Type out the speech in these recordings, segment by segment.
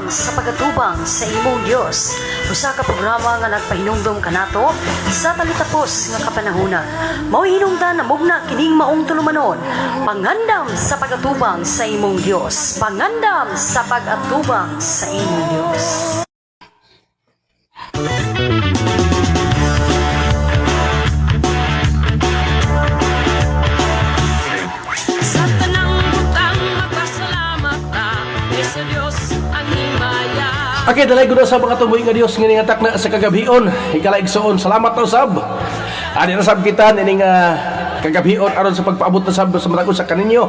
sa pagatubang sa imong Dios. Usa ka programa nga nagpahinumdom kanato sa talitapos nga kapanahona. Mao'y hinungdan na mugna kining maong tulumanon. Pangandam sa pagatubang sa imong Dios. Pangandam sa pagatubang sa imong Dios. Sa tanang butang magpasalamat ta, sa Dios ang himaya. Okay, dalay ko na sa mga tuboy nga Diyos nga atak na sa kagabion. Ikalaigsoon, salamat na sab. Ani na sab kita nining kagabion aron sa pagpaabot na sab sa matag sa kaninyo.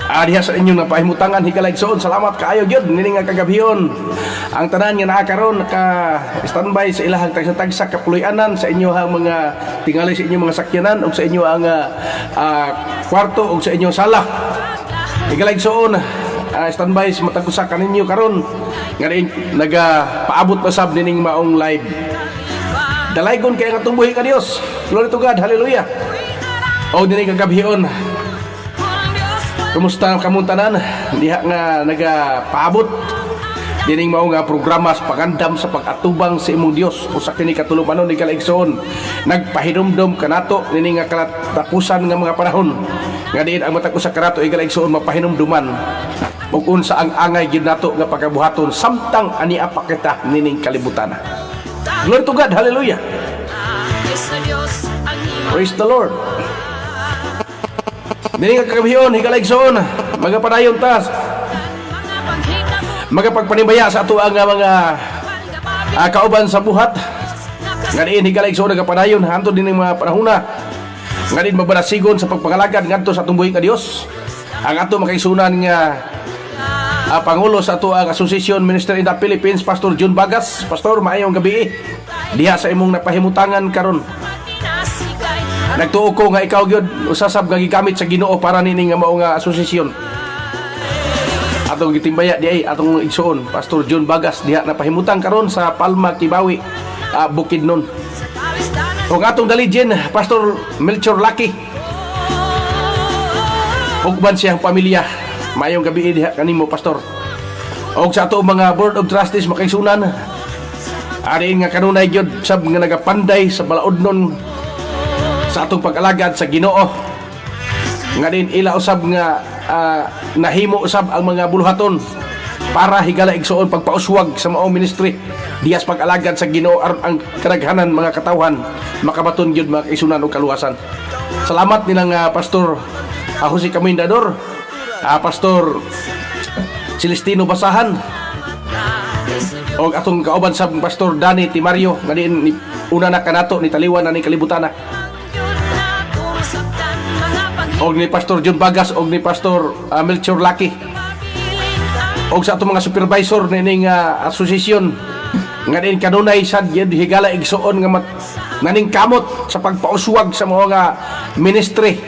Diha sa inyong napahimutangan hikalaigsoon, salamat kaayo gyud nining kagabion. Ang tanan nga naa karon standby sa ilahang tagsa-tagsa kapuloy-anan sa inyong mga tingali sa inyong mga sakyanan ug sa inyo ang kwarto ug sa inyong sala. Hikalaigsoon, standby sa matag usa kaninyo karon nga nagapaabot na sab nining maong live. Dalaygon kay nga tumbuhi ka Dios. Glory to God. Hallelujah. O dining kagabion. Kumusta kamong tanan? Diha nga nagapaabot dining mao nga programa sa pagandam sa pag-atubang sa imong Dios. Usa kini katulumanon ni kalaigsoon. Nagpahinumdom kanato nining nga kalatapusan nga mga panahon. Nga diin ang matag usa kanato ay kalaigsoon mapahinumduman. Ug unsa ang angay gyud nato nga pagabuhaton samtang ania pa kita nining kalibutan. Glory to God. Hallelujah. Praise the Lord. Dini nga kagabion, hikalaigsoon, magapadayon tas magapagpanibaya sa ato ang mga kauban sa buhat. Nga diin hikalaigsoon nagapadayon hanto din mga panahona. Nga din mabanasigon sa pagpangalagad ngadto sa tumbuhi ka Dios. Ang ato makaisunan nga Pangulo sa ato ang Association Minister in the Philippines, Pastor June Bagas. Pastor, maayong gabi. Diha sa imong napahimutangan karon. Nagtuo ko nga ikaw gyud usasab nga gigamit sa Ginoo para nini nga mao nga asosasyon. Atong gitimbaya di ay atong igsoon, Pastor June Bagas diha napahimutang karon sa Palma, Kibawi, Bukidnon. Ug atong daligin, Pastor Melchor Lucky. Ug ban siyang pamilya. Mayong gabi diha kanimo Pastor. Og sa ato mga Board of Trustees makaigsunan. Ari nga kanunay gyud sab nga nagapanday sa balaodnon sa atong pag-alagad sa Ginoo. Nga din ila usab nga nahimo usab ang mga buluhaton para higala igsuon pagpauswag sa maong ministry diyas pag-alagad sa Ginoo aron ang kadaghanan mga katawhan makabaton gyud mga kaisunan og kaluwasan. Salamat nilang Pastor Jose Camindador, Pastor Celestino Basahan, o atong kauban sa Pastor Danny Timario nga din una na kanato ni taliwan na ni kalibutan na. Og ni Pastor John Bagas og ni Pastor Melchor Lucky. Og sa atong mga supervisor nining asosasyon nga din kanunay sad gyud higala igsuon nga naning kamot sa pagpauswag sa mga ministry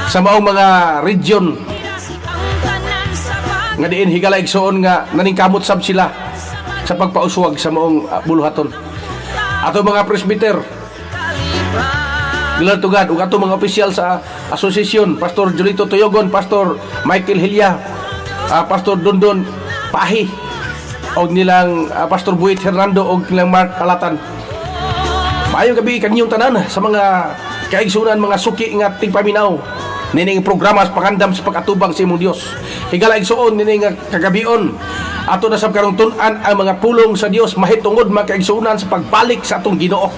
sa maong mga region. Nga diin higala igsuon nga naning kamot sab sila sa pagpauswag sa maong buluhaton. Ato mga presbyter, Glory to God. Ug ato mga opisyal sa asosasyon, Pastor Julito Toyogon, Pastor Michael Hilya, Pastor Dondon Pahi, og nilang Pastor Buit Hernando og nilang Mark Alatan. Maayong gabi kanyong tanan sa mga kaigsunan, mga suki nga tingpaminaw nining programa sa pangandam sa pag-atubang sa imong Dios. Higala igsuon nining kagabion ato na sab karong tun-an ang mga pulong sa Dios mahitungod mga kaigsunan sa pagbalik sa atong Ginoo.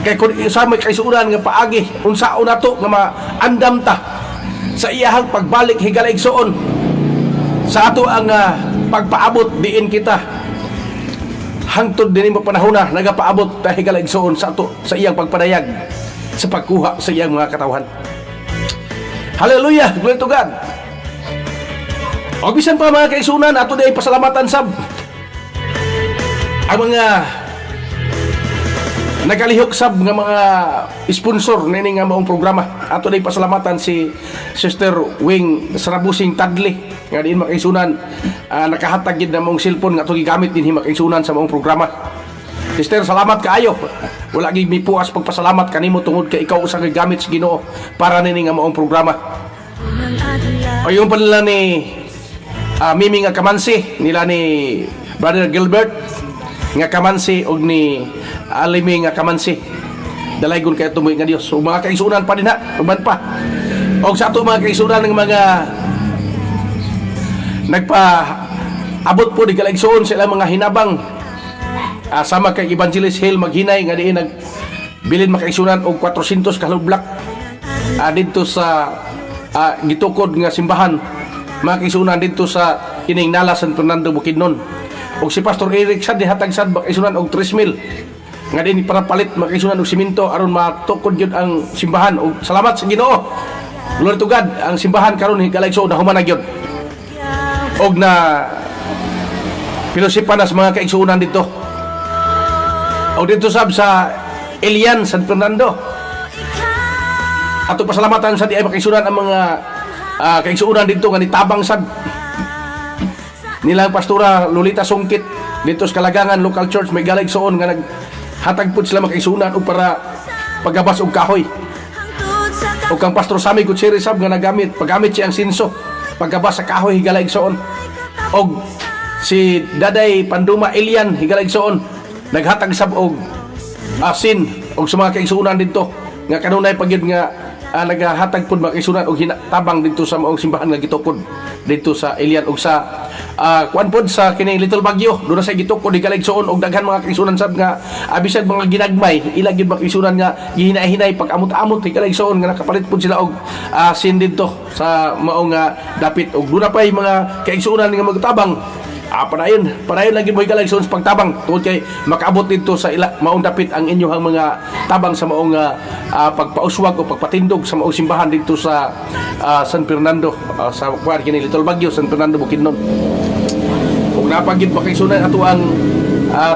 Kay kung isa may kaisunan nga paagi unsaon nato nga maandam ta sa iyahang pagbalik higala igsuon sa ato ang pagpaabot diin kita hangtod dinhi mo panahona nagapaabot ta higala igsuon sa ato sa iyang pagpadayag sa pagkuha sa iyang mga katawhan. Hallelujah, glory to God. Og bisan pa mga kaisunan ato day pasalamatan sab ang mga nagalihok sab nga mga sponsor nini nga maong programa. Ato day pasalamatan si Sister Wing Sarabusing Tadli nga diin makaisunan nakahatag gid na maong cellphone nga ato gigamit dinhi makaisunan sa maong programa. Sister, salamat kaayo. Wala gid mi puas pagpasalamat kanimo tungod kay ikaw usa ka gamit sa Ginoo para nini nga maong programa. Ayon pa nila ni Mimi nga kamansi nila ni Brother Gilbert nga kamansi og ni Alimi nga kamansi. Dalaygon kay tumuy nga Dios. So mga kaigsunan pa din ha, uban pa. Og sa ato mga kaigsunan ng mga abot po di kalaigsoon sa ilang mga hinabang. Sama kay Evangelist Hill maghinay nga diin nagbilin makaigsunan og 400 kalublak dito sa gitukod nga simbahan, mga kaigsunan dito sa kining Nala San Fernando Bukidnon. Og si Pastor Eric sad dihatag sad makaigsunan og 3,000 nga din para palit makaigsunan og simento aron matukod gyud ang simbahan. Og salamat sa Ginoo, glory to God, ang simbahan karon higalaigsoon na human na gyud og na pinusipan na sa mga kaigsunan dito. Og dito sab sa Elian San Fernando, ato pasalamatan sa di ay makaigsunan ang mga kaigsunan dito nga nitabang sad nilang pastora Lolita Sungkit dito sa Kalagangan Local Church. May galaigsoon nga naghatag pud sila makaigsunan og para paggabas og kahoy. Og kang Pastor Sammy Gutierrez sab nga paggamit siyang sinso paggabas sa kahoy higalaigsoon. Og si Daday Panduma Elian higalaigsoon naghatag sab og asin og sa mga kaigsunan dito nga kanunay pagyud nga naghatag pud makaigsunan og tabang dito sa maong simbahan nga gitukod dito sa Elian. Og sa kuan pod sa kining Little Baguio doon na sa gitukod higalaigsoon og daghan mga kaigsunan sab nga bisag mga ginagmay ila gyud makaigsunan nga gihinay-hinay pag amot-amot higalaigsoon nga nakapalit pud sila og asin dito sa maong dapit. Og doon na pay mga kaigsunan nga magtabang padayon lagi mo higalaigsoon sa pagtabang tungod kay makaabot dito sa maong dapit ang inyong mga tabang sa maong pagpauswag o pagpatindog sa maong simbahan dito sa San Fernando, sa kuan kini Little Baguio, San Fernando Bukidnon. Ug napagid makaigsunan ato ang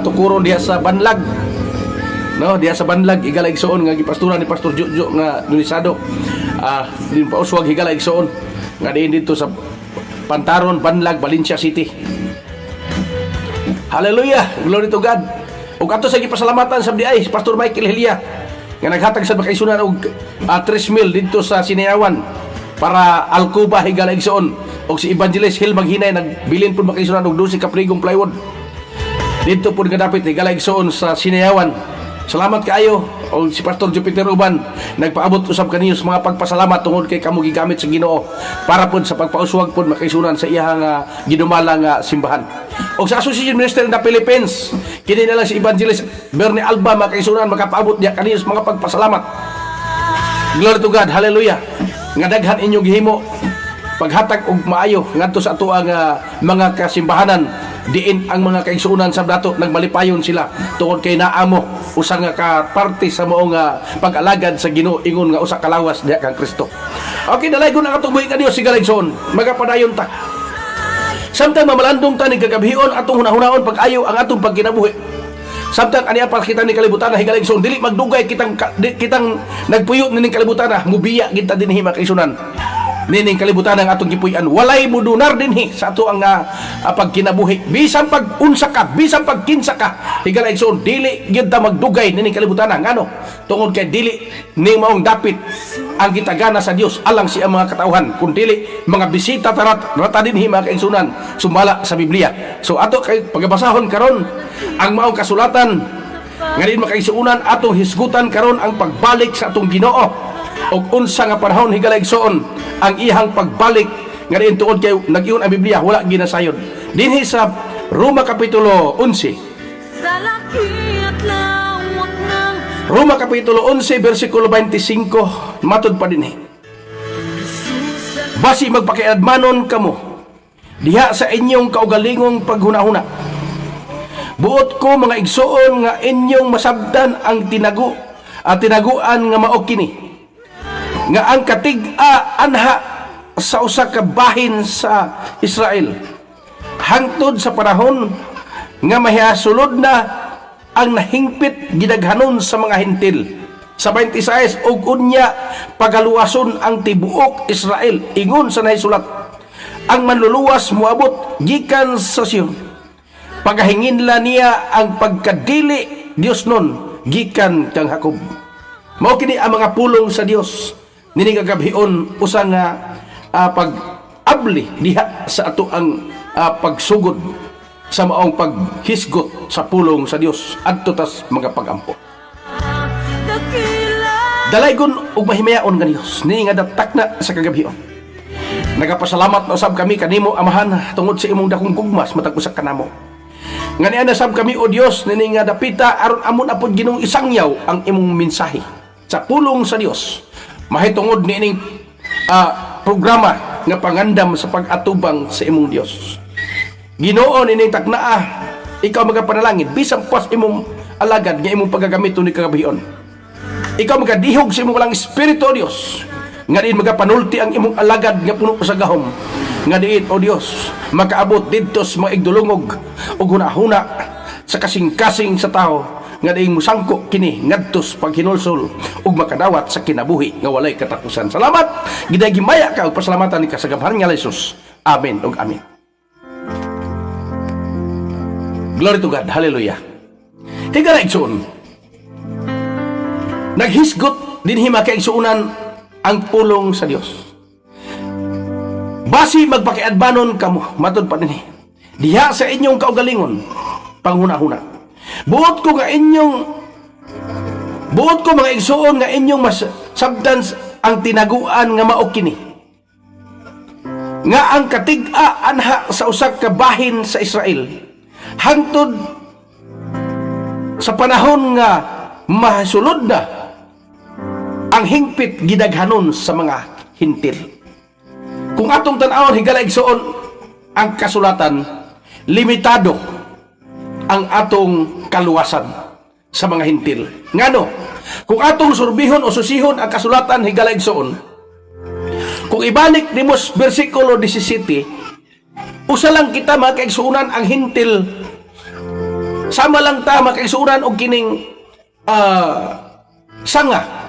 tukuron diha sa Banlag, no, diha sa Banlag higalaigsoon nga gipasturan ni Pastor Jojo nga Dunisado, din pauswag higalaigsoon nga diin dito sa Pantaron, Banlag, Valencia City. Hallelujah, glory to God. Ug ato sa gipasalamatan sa di ay Pastor Michael Helia nga naghatag sa makaigsunan og 3,000 dito sa Sinayawan para Alcuba higalaigsoon. Og si Evangelist Hill maghinay nagbilin pud makaigsunan og 12 kaprigong plywood dito pud nga dapit higalaigsoon sa Sinayawan. Salamat kaayo. O si Pastor Jupiter Uban nagpaabot usab kaniyo sa mga pagpasalamat tungod kay kamo gigamit sa Ginoo para pud sa pagpauswag pud makaigsunan sa iyang ginumala nga simbahan. O sa Association Minister ng Philippines kini na lang si Evangelist Bernie Alba makaigsunan makapaabot diya kaniyo sa mga pagpasalamat. Glory to God, hallelujah. Nga daghan inyo gihimo paghatag og maayo ngadto sa ato ang mga kasimbahanan diin ang mga kaigsunan sa dato nagmalipayon sila tungod kay naamo usa nga ka parte sa maong pag-alagad sa Ginoo ingon nga usa ka lawas diha kang Kristo. Okay, dalaygon ang atong buhi kaniyo sigaligson magapadayon ta. Samtang mamalandong ta ni kagabion atong hunahunahon pag-ayo ang atong pagkinabuhi. Samtang ani apal kita ni kalibutan na higaligson dili magdugay kitang nagpuyo ning kalibutan na mubiya kita dinhi makaigsunan. Nining kalibutan ang atong gipuy-an walay mudunar dinhi sa ato ang pagkinabuhi bisan pag unsa ka bisan pag kinsa ka higalaigsoon dili gyud ta magdugay nining kalibutan ngano tungod kay dili ning maong dapit ang gitagana sa Dios alang siya mga katawhan kun dili mga bisita rata dinhi mga kaigsunan sumala sa Biblia. So ato kay pagabasahon karon ang maong kasulatan nga din makaigsuunan atong hisgutan karon ang pagbalik sa atong Ginoo og unsa nga panahon higalaigsoon ang ihang pagbalik nga diin tuod kay nag-iyon ang Biblia wala ginasayod dinhi sa Roma kapitulo 11. Roma kapitulo 11 bersikulo 25 matud pa dinhi. Basi magpakiadmanon kamo diha sa inyong kaugalingong paghunahuna. Buot ko mga igsoon nga inyong masabdan ang tinaguan nga mao kini nga ang katig-a anha sa usa ka bahin sa Israel hangtod sa panahon nga mahiasulod na ang nahingpit gidaghanon sa mga hentil. Sa 26 og unya pagaluwason ang tibuok Israel ingon sa nahisulat ang manluluwas moabot gikan sa Sion pagahinginla niya ang pagkadili Dios nun gikan kang Jacob. Mao kini ang mga pulong sa Dios nini kagabhion usa nga pag-abli diha sa ato ang pagsugod sa maong paghisgot sa pulong sa Dios adto tas mga pagampo. Dalaygon ug mahimayaon nga Dios ni nga datak na sa kagabion. Nagapasalamat na usab kami kanimo Amahan tungod sa imong dakong gugmas matag usa kanamo. Nga niya nasab kami o Dios nini nga dapita aron amon apod Ginong isangyaw ang imong mensahe sa pulong sa Dios. Mahitungod niining programa nga pangandam sa pag-atubang sa imong Dios. Ginoo nining taknaa, ikaw magapanalangin bisan pas imong alagad nga imong pagagamito ni kagabion. Ikaw magadihog sa imong walang espiritu o Dios. Nga diin magapanulti ang imong alagad nga puno sa gahom. Nga diin o Dios makaabot didto sa mga igdulungog ug hunahuna sa kasing-kasing sa tao nga diin musangko kini ngadtos paghinulsol ug makadawat sa kinabuhi nga walay katapusan. Salamat giday gimaya ka ug pasalamatan ni ka sa gamhanan nga Jesus. Amen ug amen. Glory to God. Hallelujah. Higala igsoon. Naghisgot dinhi makaigsuunan ang pulong sa Dios. Basi magpakiadbanon kamo matud pa dinhi. Diha sa inyong kaugalingon panghuna-huna. Buot ko mga igsuon nga inyong mas sabdan ang tinaguan nga mao kini. Nga ang katig-a anha sa usa ka bahin sa Israel hangtod sa panahon nga masulod na ang hingpit gidaghanon sa mga hintil. Kung atong tan-awon higala igsuon ang kasulatan, limitado ang atong kaluwasan sa mga hintil. Ngano? Kung atong surbihon o susihon ang kasulatan higala igsuon, kung ibalik nimos bersikulo 17, usa lang kita makaigsuunan ang hintil, sama lang ta makaigsuunan og kining sanga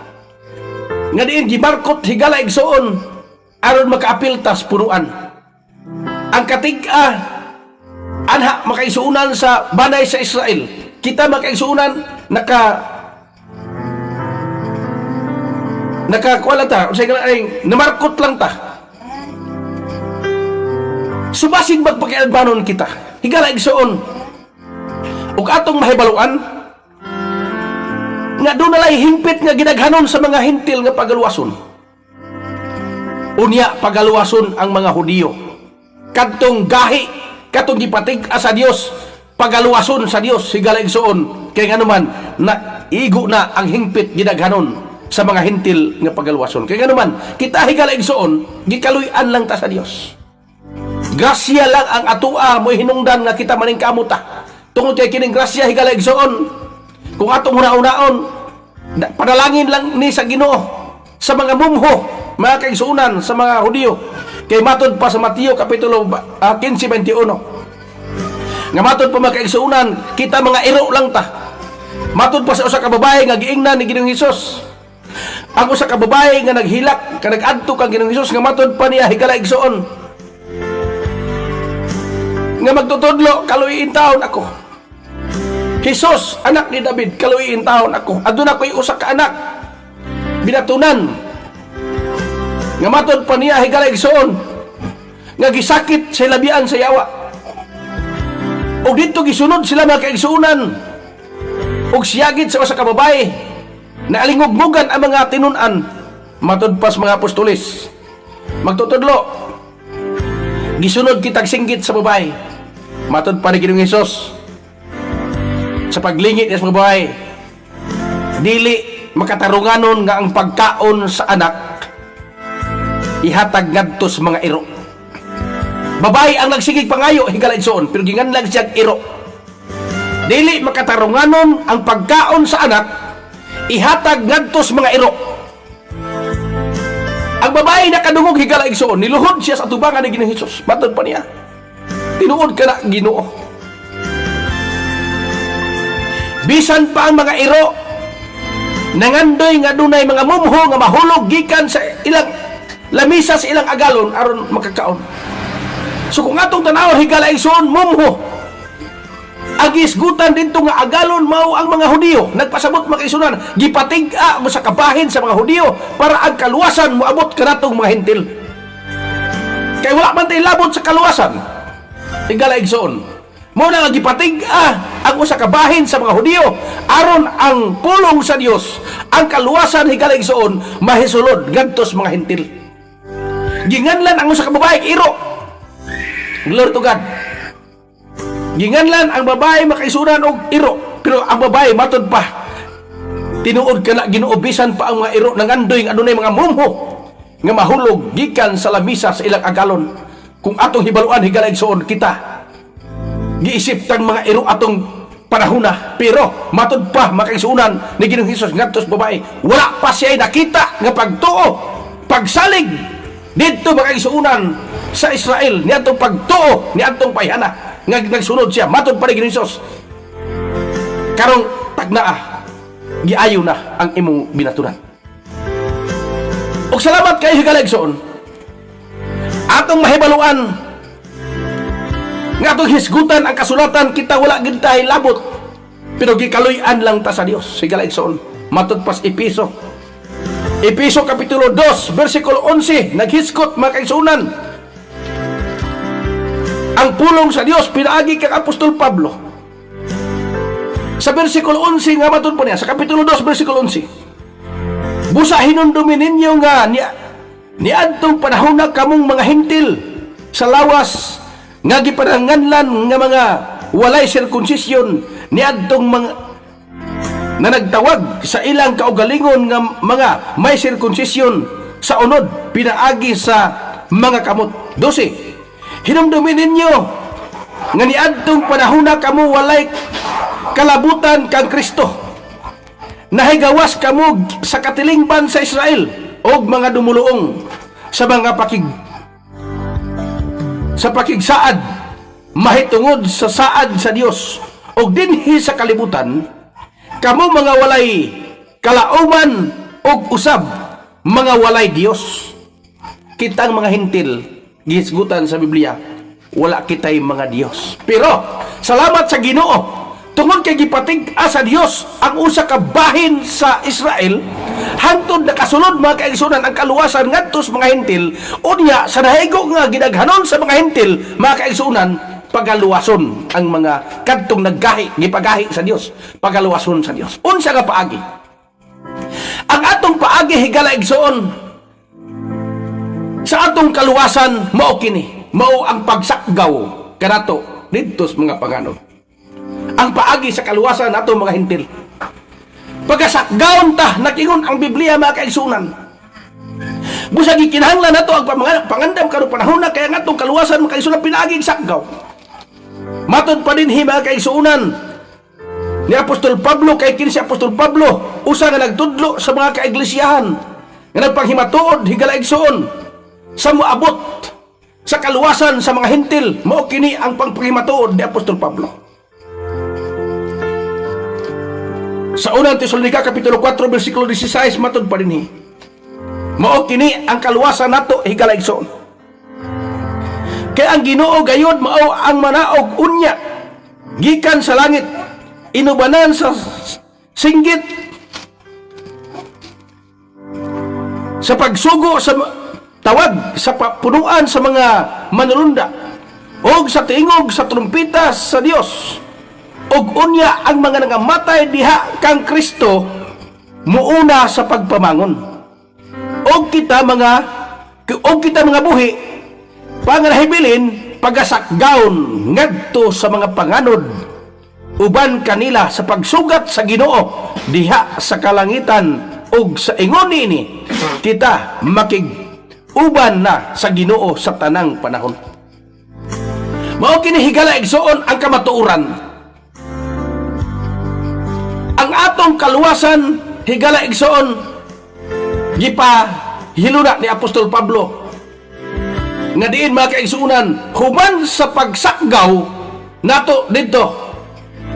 nga diin gimarkot higala igsuon aron makaapiltas punuan. Ang katig-a anha makaigsuunan sa banay sa Israel. Kita makaigsuunan nakakuala ta unsay namarkot lang ta. Subasig magpakiadbanon kita higala igsuon ug atong mahibaluan nga doon nalay hingpit nga ginaghanon sa mga hintil nga pagaluwason. Unya pagaluwason ang mga Hudiyo. Kadtong gahi, katong gipatig-a sa Dios, pagaluwason sa Dios higala igsuon kay nganuman na igo na ang hingpit ginaghanon sa mga hintil nga pagaluwason. Kay nganuman kita higala igsuon gikaluy-an lang ta sa Dios. Grasya lang ang atua mo hinungdan nga kita maning kamuta. Tungod kay kining grasya higala igsuon kung atong una-unaon, panalangin lang ni sa Ginoo sa mga mumho, mga kaigsuunan sa mga Hudiyo. Kay matod pa sa Mateo kapitulo 15:21. Nga matod pa mga kaigsuunan, kita mga iro lang ta. Matod pa sa usa ka babae nga giingnan ni Ginoong Hesus. Ang usa ka babae nga naghilak, ka nag-adto kang Ginoong Hesus nga matod pa niya higala igsuon. Nga magtutudlo, kaluyin taon ako. Jesus, anak ni David, kaluyin taon ako. Adun ako'y usa ka anak. Binatunan. Nga matod pa niya higala igsuon. Nga gisakit sa labian sa yawa. O dito gisunod sila mga kaigsuunan. O siyagit sa usa ka babae. Na alingugmugan ang mga tinunan. Matod pas mga apostolis. Magtutudlo. Gisunod kitag singgit sa babae. Matod pa ni Ginoong Hesus. Sa paglingit sa babae, dili makatarunganon nga ang pagkaon sa anak ihatag ngadto sa mga iro. Babae ang nagsigig pangayo higala igsuon pero ginganlag siya iro. Dili makatarunganon ang pagkaon sa anak ihatag ngadto sa mga iro. Ang babae nakadungog higala igsuon niluhod siya sa tubangan ni Ginoong Hesus. Matod pa niya, tinuod ka na Ginoo. Bisan pa ang mga iro nangandoy nga dunay mga mumho nga mahulog gikan sa ilang lamisa sa ilang agalon aron makakaon. So kung atong tanaw higala igsuon mumho agisgutan dito nga agalon mao ang mga Hudiyo nagpasabot makaisunan gipatig-a mo sa kabahin sa mga Hudiyo para ang kaluwasan moabot kanatong mga hintil. Kay wala man tay labot sa kaluwasan. higala igsoon. Mo na nga gipatig ang usa ka bahin sa mga Hudiyo aron ang pulong sa Dios, ang kaluwasan higala igsoon mahisulod ngadtos mga Hentil. Ginganlan ang usa ka babae iro. Glory to God. Ginganlan ang babae makaisunan og iro, pero ang babae matud pa tinuod kana ginuobisan pa ang mga iro nangandoy nga adunay mga mumho nga mahulog gikan sa lamisa sa ilang agalon. Kung atong hibaluan higala igsoon kita giisip tang mga iro atong panahona, pero matud pa makaisunan ni Ginoong Hesus ngadtos babae wala pa siya nakita nga pagtuo pagsalig didto makaisunan sa Israel ni atong pagtuo ni atong payhana nga nagsunod siya matud pa ni Ginoong Hesus. Karong tagnaa giayo na ang imong binatunan. Og salamat kay higala igsoon atong mahibaluan nga atong hisgutan ang kasulatan kita wala gid tay labot, pero gikaluy-an lang ta sa Dios. Higala igsoon matud pas Epeso kapitulo 2 versikulo 11 naghisgot makaisunan ang pulong sa Dios pinaagi kang Apostol Pablo sa versikulo 11 nga matud po niya sa kapitulo 2 versikulo 11, busa hinumdumin ninyo nga niadtong panahon na kamong mga Hentil sa lawas nga gipananganlan nga mga walay sirkunsisyon niadtong mga na nagtawag sa ilang kaugalingon nga mga may sirkunsisyon sa unod pinaagi sa mga kamot. 12, hinumdumin ninyo nga niadtong panahon na kamo walay kalabutan kang Kristo, nahigawas kamo sa katilingban sa Israel og mga dumuluong sa mga pakigsaad mahitungod sa saad sa Dios og dinhi sa kalibutan kamo mga walay kalauman og usab mga walay Dios. Kitang mga Hentil gihisgutan sa Biblia wala kitay mga Dios, pero salamat sa Ginoo tungod kay gipatig sa Dios ang usa ka bahin sa Israel hangtod nakasulod mga kaigsunan ang kaluwasan ngadtos mga Hentil. Unya sa nahigo nga ginaghanon sa mga Hentil mga kaigsunan pagaluwason ang mga kadtong naggahi gipagahi sa Dios, pagaluwason sa Dios. Unsa nga paagi? Ang atong paagi higala igsoon sa atong kaluwasan mao kini, mao ang pagsakgaw kanato didto sa mga pagano. Ang paagi sa kaluwasan nato mga Hentil, pagkasakgaon ta nakingon ang Biblia mga kaigsunan. Busa gikinahanglan nato ang pangandam karon panahon na kaya ngatong kaluwasan mga kaigsunan pinaagi sakgaw. Matod pa din mga kaigsunan ni Apostol Pablo kay kini si Apostol Pablo usa nga nagtudlo sa mga kaiglesiyahan nga nagpanghimatuod higala igsoon sa moabot sa kaluwasan sa mga Hentil. Mao kini ang pangpanghimatuod ni Apostol Pablo. Sa unang Tesalonica kapitulo 4 bersikulo 16 matod pa dinhi, mao kini ang kaluwasan nato higala igsoon. Kaya ang Ginoo gayud mao ang manaog unya gikan sa langit inubanan sa singgit sa pagsugo sa tawag sa punuan sa mga manulunda og sa tingog sa trumpita sa Dios. Og unya ang mga nangamatay diha kang Kristo muuna sa pagpamangon. Og kita mga buhi panganahibilin pagasakgaon ngadto sa mga panganod uban kanila sa pagsugat sa Ginoo diha sa kalangitan. Og sa ingon niini kita makig-uban na sa Ginoo sa tanang panahon. Mao kini higala igsoon ang kamatuoran. Ang atong kaluwasan higala igsoon gipahiluna ni Apostol Pablo nga diin mga kaigsuunan human sa pagsakgaw nato didto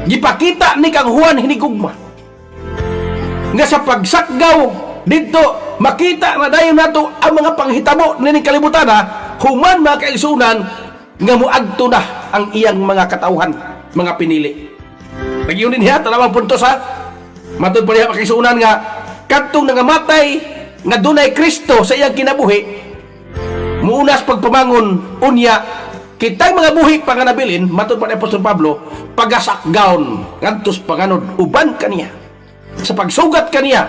gipakita ni kang Juan hinigugma nga sa pagsakgaw didto makita na dayon nato ang mga panghitabo ni kalibutan human mga kaigsuunan nga muadto na ang iyang mga katawhan mga pinili. Nagyon din hiya talawang puntos matud pa niya kaigsuunan nga kadtong nangamatay nga dunay Kristo sa iyang kinabuhi muunas pagpamangon unya Kitang mga buhi panganabilin, matod pa ni Apostol Pablo, pagasakgaon, ngantos panganod, uban kaniya. Sa pagsugat kaniya,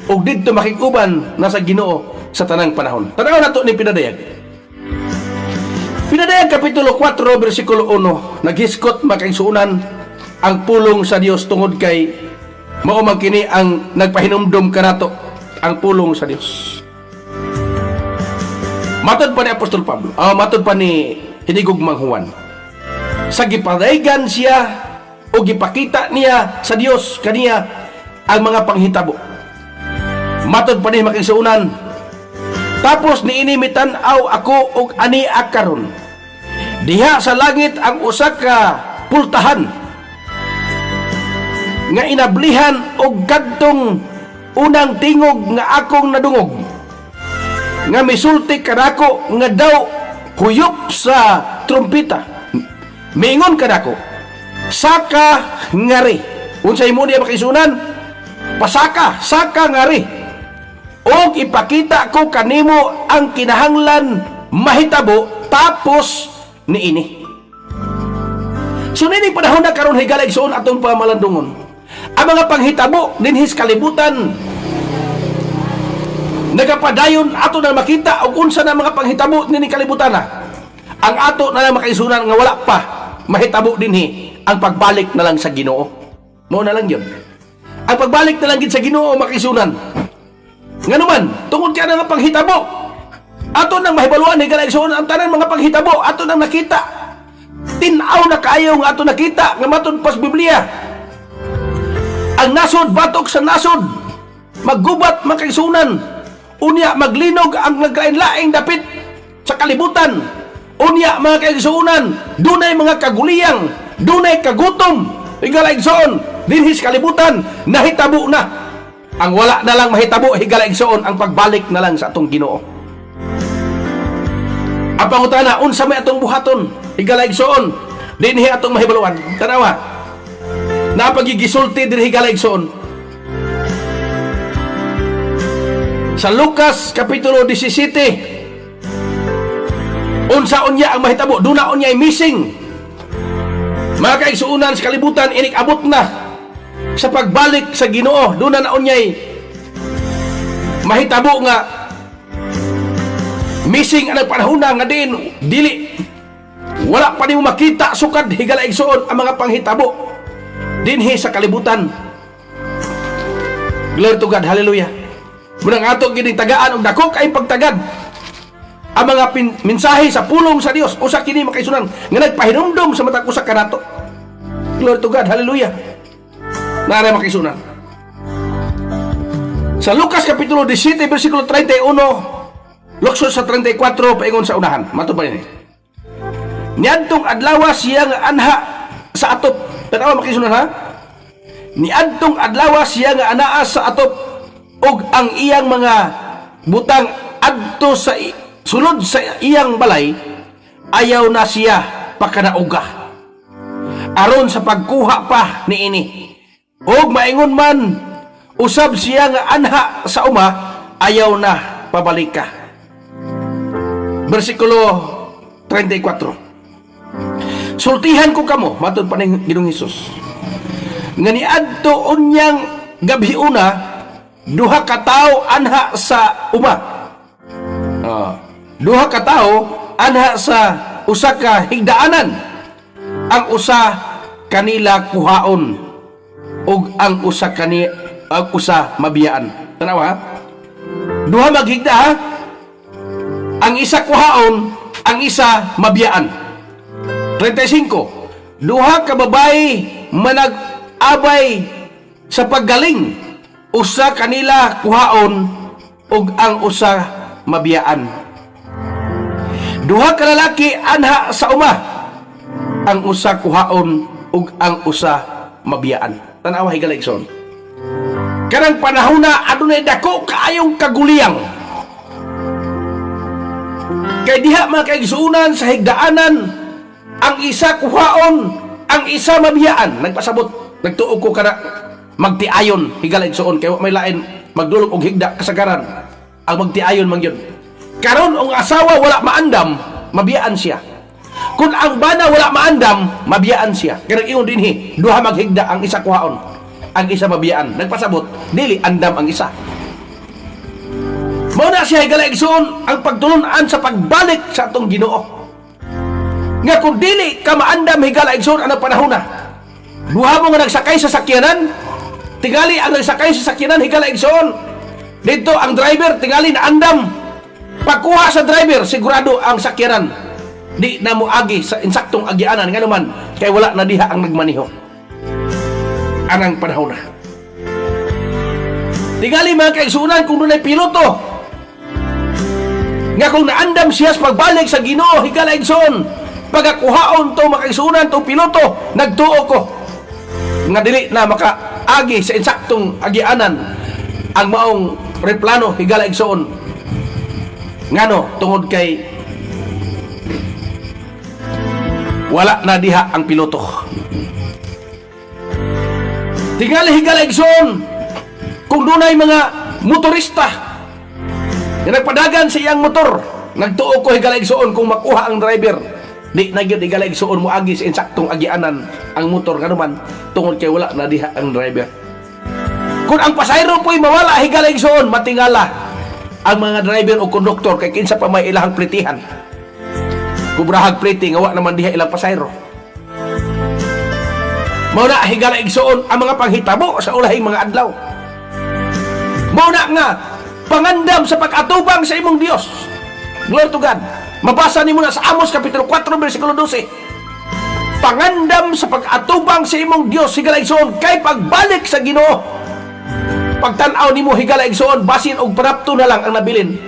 o dito makikuban na sa Ginoo sa tanang panahon. Tanaw na to ni Pinadayag. Pinadayag Kapitulo 4, versikulo 1, naghiskot makaigsuunan ang pulong sa Dios tungod kay mao magkini ang nagpahinumdum kanato ang pulong sa Dios. Matod pa ni Apostol Pablo, matod pa ni Hinigugmang Juan. Sa gipadaygan siya o gipakita niya sa Dios kaniya ang mga panghitabo. Matod pa ni makigsuunan, tapos niinimitan ako og ani akaron. Diha sa langit ang usa ka pultahan nga inablihan og kadtong unang tingog nga akong nadungog, nga misulti kadako nga daw huyop sa trumpeta. Mingon kadako, saka ngari. Unsay mo diya makisunan? Pasaka, saka ngari. Og ipakita ko kanimo ang kinahanglan mahitabo tapos niini. So nini panahon na karon higala igsoon atong pamalandungon. Ang mga panghitabo dinhis kalibutan nagapadayon ato na makita og unsa na mga panghitabo nini kalibutan na. Ang ato na lang makaisunan nga wala pa mahitabo dinhi ang pagbalik na lang sa Ginoo. Mao na lang 'yon. Ang pagbalik na lang gid sa Ginoo makaisunan. Nganuman tungod kay nga panghitabo ato nang mahibaluan higala igsoon ang tanan mga panghitabo ato nang nakita. Tin-aw na kaayo nga ato nakita nga matud pas Biblia. Ang nasod batok sa nasod, maggubat makaisunan, unya maglinog ang naglain-laing dapit sa kalibutan, unya mga kaigsuunan, dunay mga kaguliyang, dunay kagutom, higala igsoon, dinhis kalibutan, nahitabo na. Ang wala na lang mahitabo, higala igsoon, ang pagbalik na lang sa atong Ginoo. Ang pangutana, unsa may atong buhaton, higala igsoon, dinhi atong mahibaluan. Tanawa, na pagigisulti dinhi higala igsoon. Sa Lucas Kapitulo 17, unsa unya ang mahitabo, duna unya ay missing. Mga kaigsuunan sa kalibutan, inik-abot na sa pagbalik sa Ginoo, duna na unyay mahitabo nga missing ang panahuna nga din dili wala pa nimo makita sukad higala igsoon ang mga panghitabo dinhi sa kalibutan. Glory to God, hallelujah. Munang ato gining tagaan og dako kay pagtagad ang mga mensahe sa pulong sa Dios, usa kini makaisunan nga nagpahinumdom sa matag usa kanato. Glory to God, hallelujah. Nara makaisunan. Sa Lucas Kapitulo 17, versikulo 31, luksod sa 34, paingon sa unahan. Mato ba ini? Niadtong adlaw siya nga anha sa atop. Tanawa makisunan ha? Niadtong adlaw siya nga anaa sa atop ug ang iyang mga butang adto sa sulod sa iyang balay, ayaw na siya pakanauga. Aron sa pagkuha pa niini. Og maingon man usab siya nga anha sa uma, ayaw na pabalika. Versikulo 34. Sultihan ko kamo, matod pa ning Ginoong Hesus, nga niadto unyang gabi una, duha ka tawo anha sa uma. Duha ka tawo anha sa usa ka higdaanan. Ang usa kanila kuhaon ug ang usa mabiyaan. Tanaw ha? Duha maghigda ha? Ang isa kuhaon, ang isa mabiyaan. 35. Duha ka babae manag-abay sa paggaling, usa kanila kuhaon ug ang usa mabiyaan. Duha ka lalaki anha sa uma, ang usa kuhaon ug ang usa mabiyaan. Tanawa higala igsoon. Karang panahona adunay dako kaayong kaguliyang. Kay diha mga kaigsuunan sa higdaanan, ang isa kuhaon, ang isa mabiyaan. Nagpasabot, nagtuog ko kana magtiayon higala igsoon kay may lain magdulog og higda kasagaran. Ang magtiayon man yun. Karon ang asawa wala maandam, mabiyaan siya. Kung ang bana wala maandam, mabiyaan siya. Kaya nag-ingon dinhi, duha maghigda ang isa kuhaon, ang isa mabiyaan. Nagpasabot, dili andam ang isa. Mao na siya higala igsoon ang pagtulunan sa pagbalik sa atong Ginoo. Nga kung dili ka maandam higala igsoon anong panahon na. Duha mo nga nagsakay sa sakyanan, tingali ang nagsakay sa sakyanan higala igsoon. Dito ang driver tingali na andam. Pagkuha sa driver, sigurado ang sakyanan di na moagi sa insaktong agianan nga naman kay wala na diha ang nagmaniho. Anang panahon na. Tingali mga kaigsunan kung dunay piloto nga kung naandam siya sa pagbalik sa Ginoo higala igsoon pagakuhaon to makaigsunan to piloto nagtuo ko nga dili na makaagi sa insaktong agianan ang maong replano higala igsoon ngano tungod kay wala na diha ang piloto. Tingali higala igsoon kung dunay mga motorista nga nagpadagan sa iyang motor, nagtuo ko higala igsoon kung makuha ang driver, di na gyud higala igsoon mo agi sa insaktong agianan ang motor kanuman tungod kay wala na diha ang driver. Kung ang pasahero po'y mawala higala igsoon, matingala ang mga driver o konduktor kay kinsa pa may ilahang plitihan. Kubrahag pliti nga wa naman diha ilang pasahero. Mao na higala igsoon ang mga panghitabo sa ulahing mga adlaw. Mao na nga pangandam sa pag-atubang sa imong Dios. Glory to God. Mabasa nimo na sa Amos kapitulo 4 bersikulo 12. Pangandam sa pag-atubang sa imong Dios higala igsoon kay pagbalik sa Ginoo. Pagtan-aw nimo higala igsoon basin og panapto na lang ang nabilin.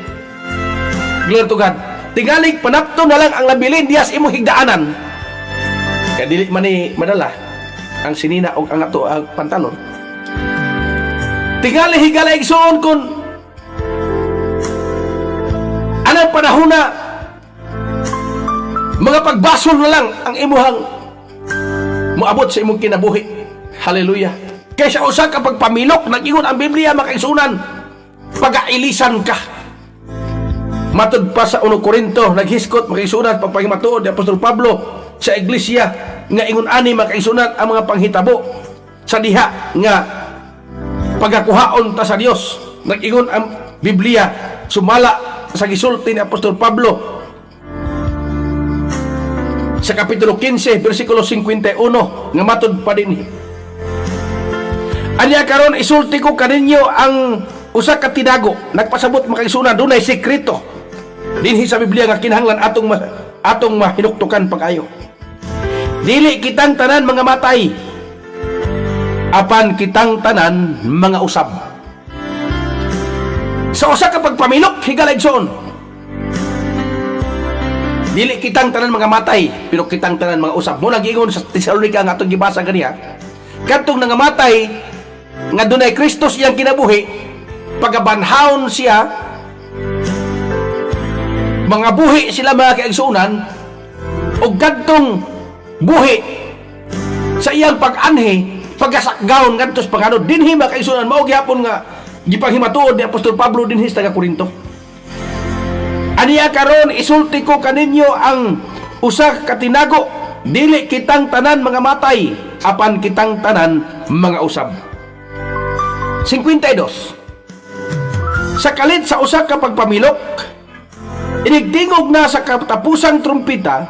Glory to God. Tingalig panapto na lang ang nabilin diyas imong higdaanan. Kaya dili man ni madala ang sinina og ang ato ang pantalon. Tingali higala igsoon kun anang panahon na mga pagbasol na lang ang imuhang moabot sa imong kinabuhi. Hallelujah. Kaysa usa ka pagpamilok nag-ingon ang Biblia makaigsunan pagailisan ka. Matud pa sa 1 Korinto naghiskot makaigsunan pagpahimatuod ni Apostol Pablo sa iglesia nga ingon ani makaigsunan ang mga panghitabo sa diha nga pagakuhaon ta sa Dios. Nag-ingon ang Biblia sumala sa gisulti ni Apostol Pablo sa kapitulo 15 bersikulo 51 nga matud pa din. Anya karon isulti ko kaninyo ang usa ka tinago nagpasabot makaigsunan dunay sekreto dinhi sa Biblia nga kinahanglan atong mahinuktukan pag-ayo. Dili kitang tanan mga matay, apan kitang tanan mga usab. Sa usa ka pagpamilok higala igsoon, dili kitang tanan mga matay, pero kitang tanan mga usab. Mo nag-ingon sa Tesalonica nga atong gibasa ganiya, kadtong nangamatay nga dunay Kristo iyang kinabuhi, pagabanhaon siya, mga buhi sila mga kaigsuunan, o kadtong buhi sa iyang pag-anhi, pagkasakgaon ngadto sa pangano dinhi mga kaigsuunan mao gyapon nga gipanghimatuod ni Apostol Pablo dinhi sa taga Korinto. Aniya karon isulti ko kaninyo ang usa ka tinago, dili kitang tanan mga matay, apan kitang tanan mga usab. 52. Sa kalit sa usa ka pagpamilok, inigtingog na sa katapusang trumpita,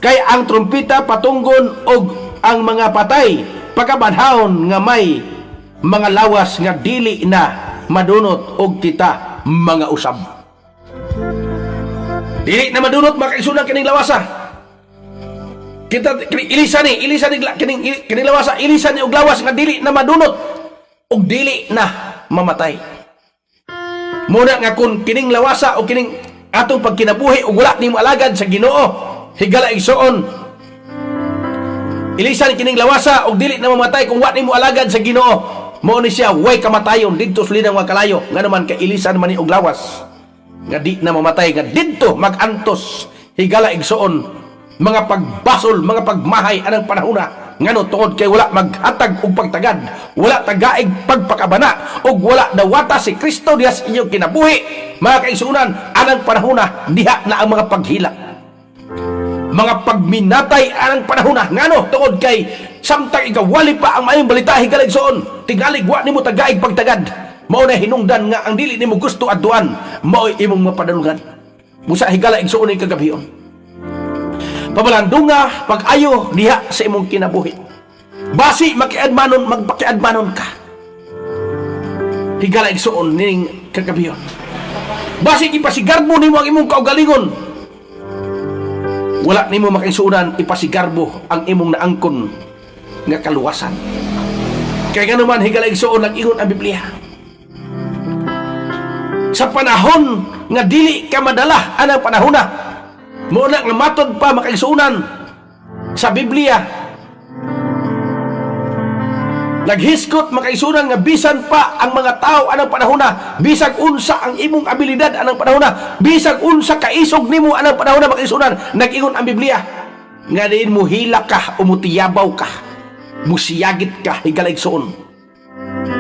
kay ang trumpita patunggon og ang mga patay pagkabanhaon nga may mga lawas nga dili na madunot og kita mga usab. Dili na madunot makaigsunan kining lawasa. Kita ilisan ni kining lawasa, ilisan ni og lawas nga dili na madunot og dili na mamatay. Muna nga kun kining lawasa o kining atong pagkinabuhi ug wala nimo alagad sa Ginoo higala igsoon, ilisan kining lawasa og dili na mamatay kung wala nimo alagad sa Ginoo, mao ni siya way kamatayon didto sa linang mga kalayo nga naman kay ilisan man ni og lawas nga di na mamatay nga didto magantos higala igsoon mga pagbasol mga pagmahay anang panahona ngano tungod kay wala maghatag og pagtagad, wala tagaig pagpakabana ug wala dawata si Kristo diha sa inyong kinabuhi mga kaigsuunan anang panahona diha na ang mga paghila. mga pagminatay anang panahon na ngano tungod kay samtang ikaw wali pa ang mayong balita higalig soon tingalig wa nimo tagaig pagtagad mao na hinungdan nga ang dili nimo gusto adtuan mao imong mapadalungan busa higala igsuon ay kagabion pabalandunga pag-ayo diha sa imong kinabuhi basi makiadmanon magpakiadmanon ka higala igsuon ning kagabion basi ipasigarbo nimo ang imong kaugalingon wala nimo makaisunan ipasigarbo ang imong naangkon nga kaluwasan kay ganuman higala igsuon nag-ingon ang Biblia sa panahon nga dili ka madala anang panahon na muna nga matod pa makaisunan sa Biblia naghiskot makaisunan nga bisan pa ang mga tao anang panahon na bisag unsa ang imong abilidad anang panahon na bisag unsa kaisog nimo anang panahon na makaisunan nag-ingon ang Biblia nga diin mo hila ka o mutiyabaw ka musiyagit ka higaligsoon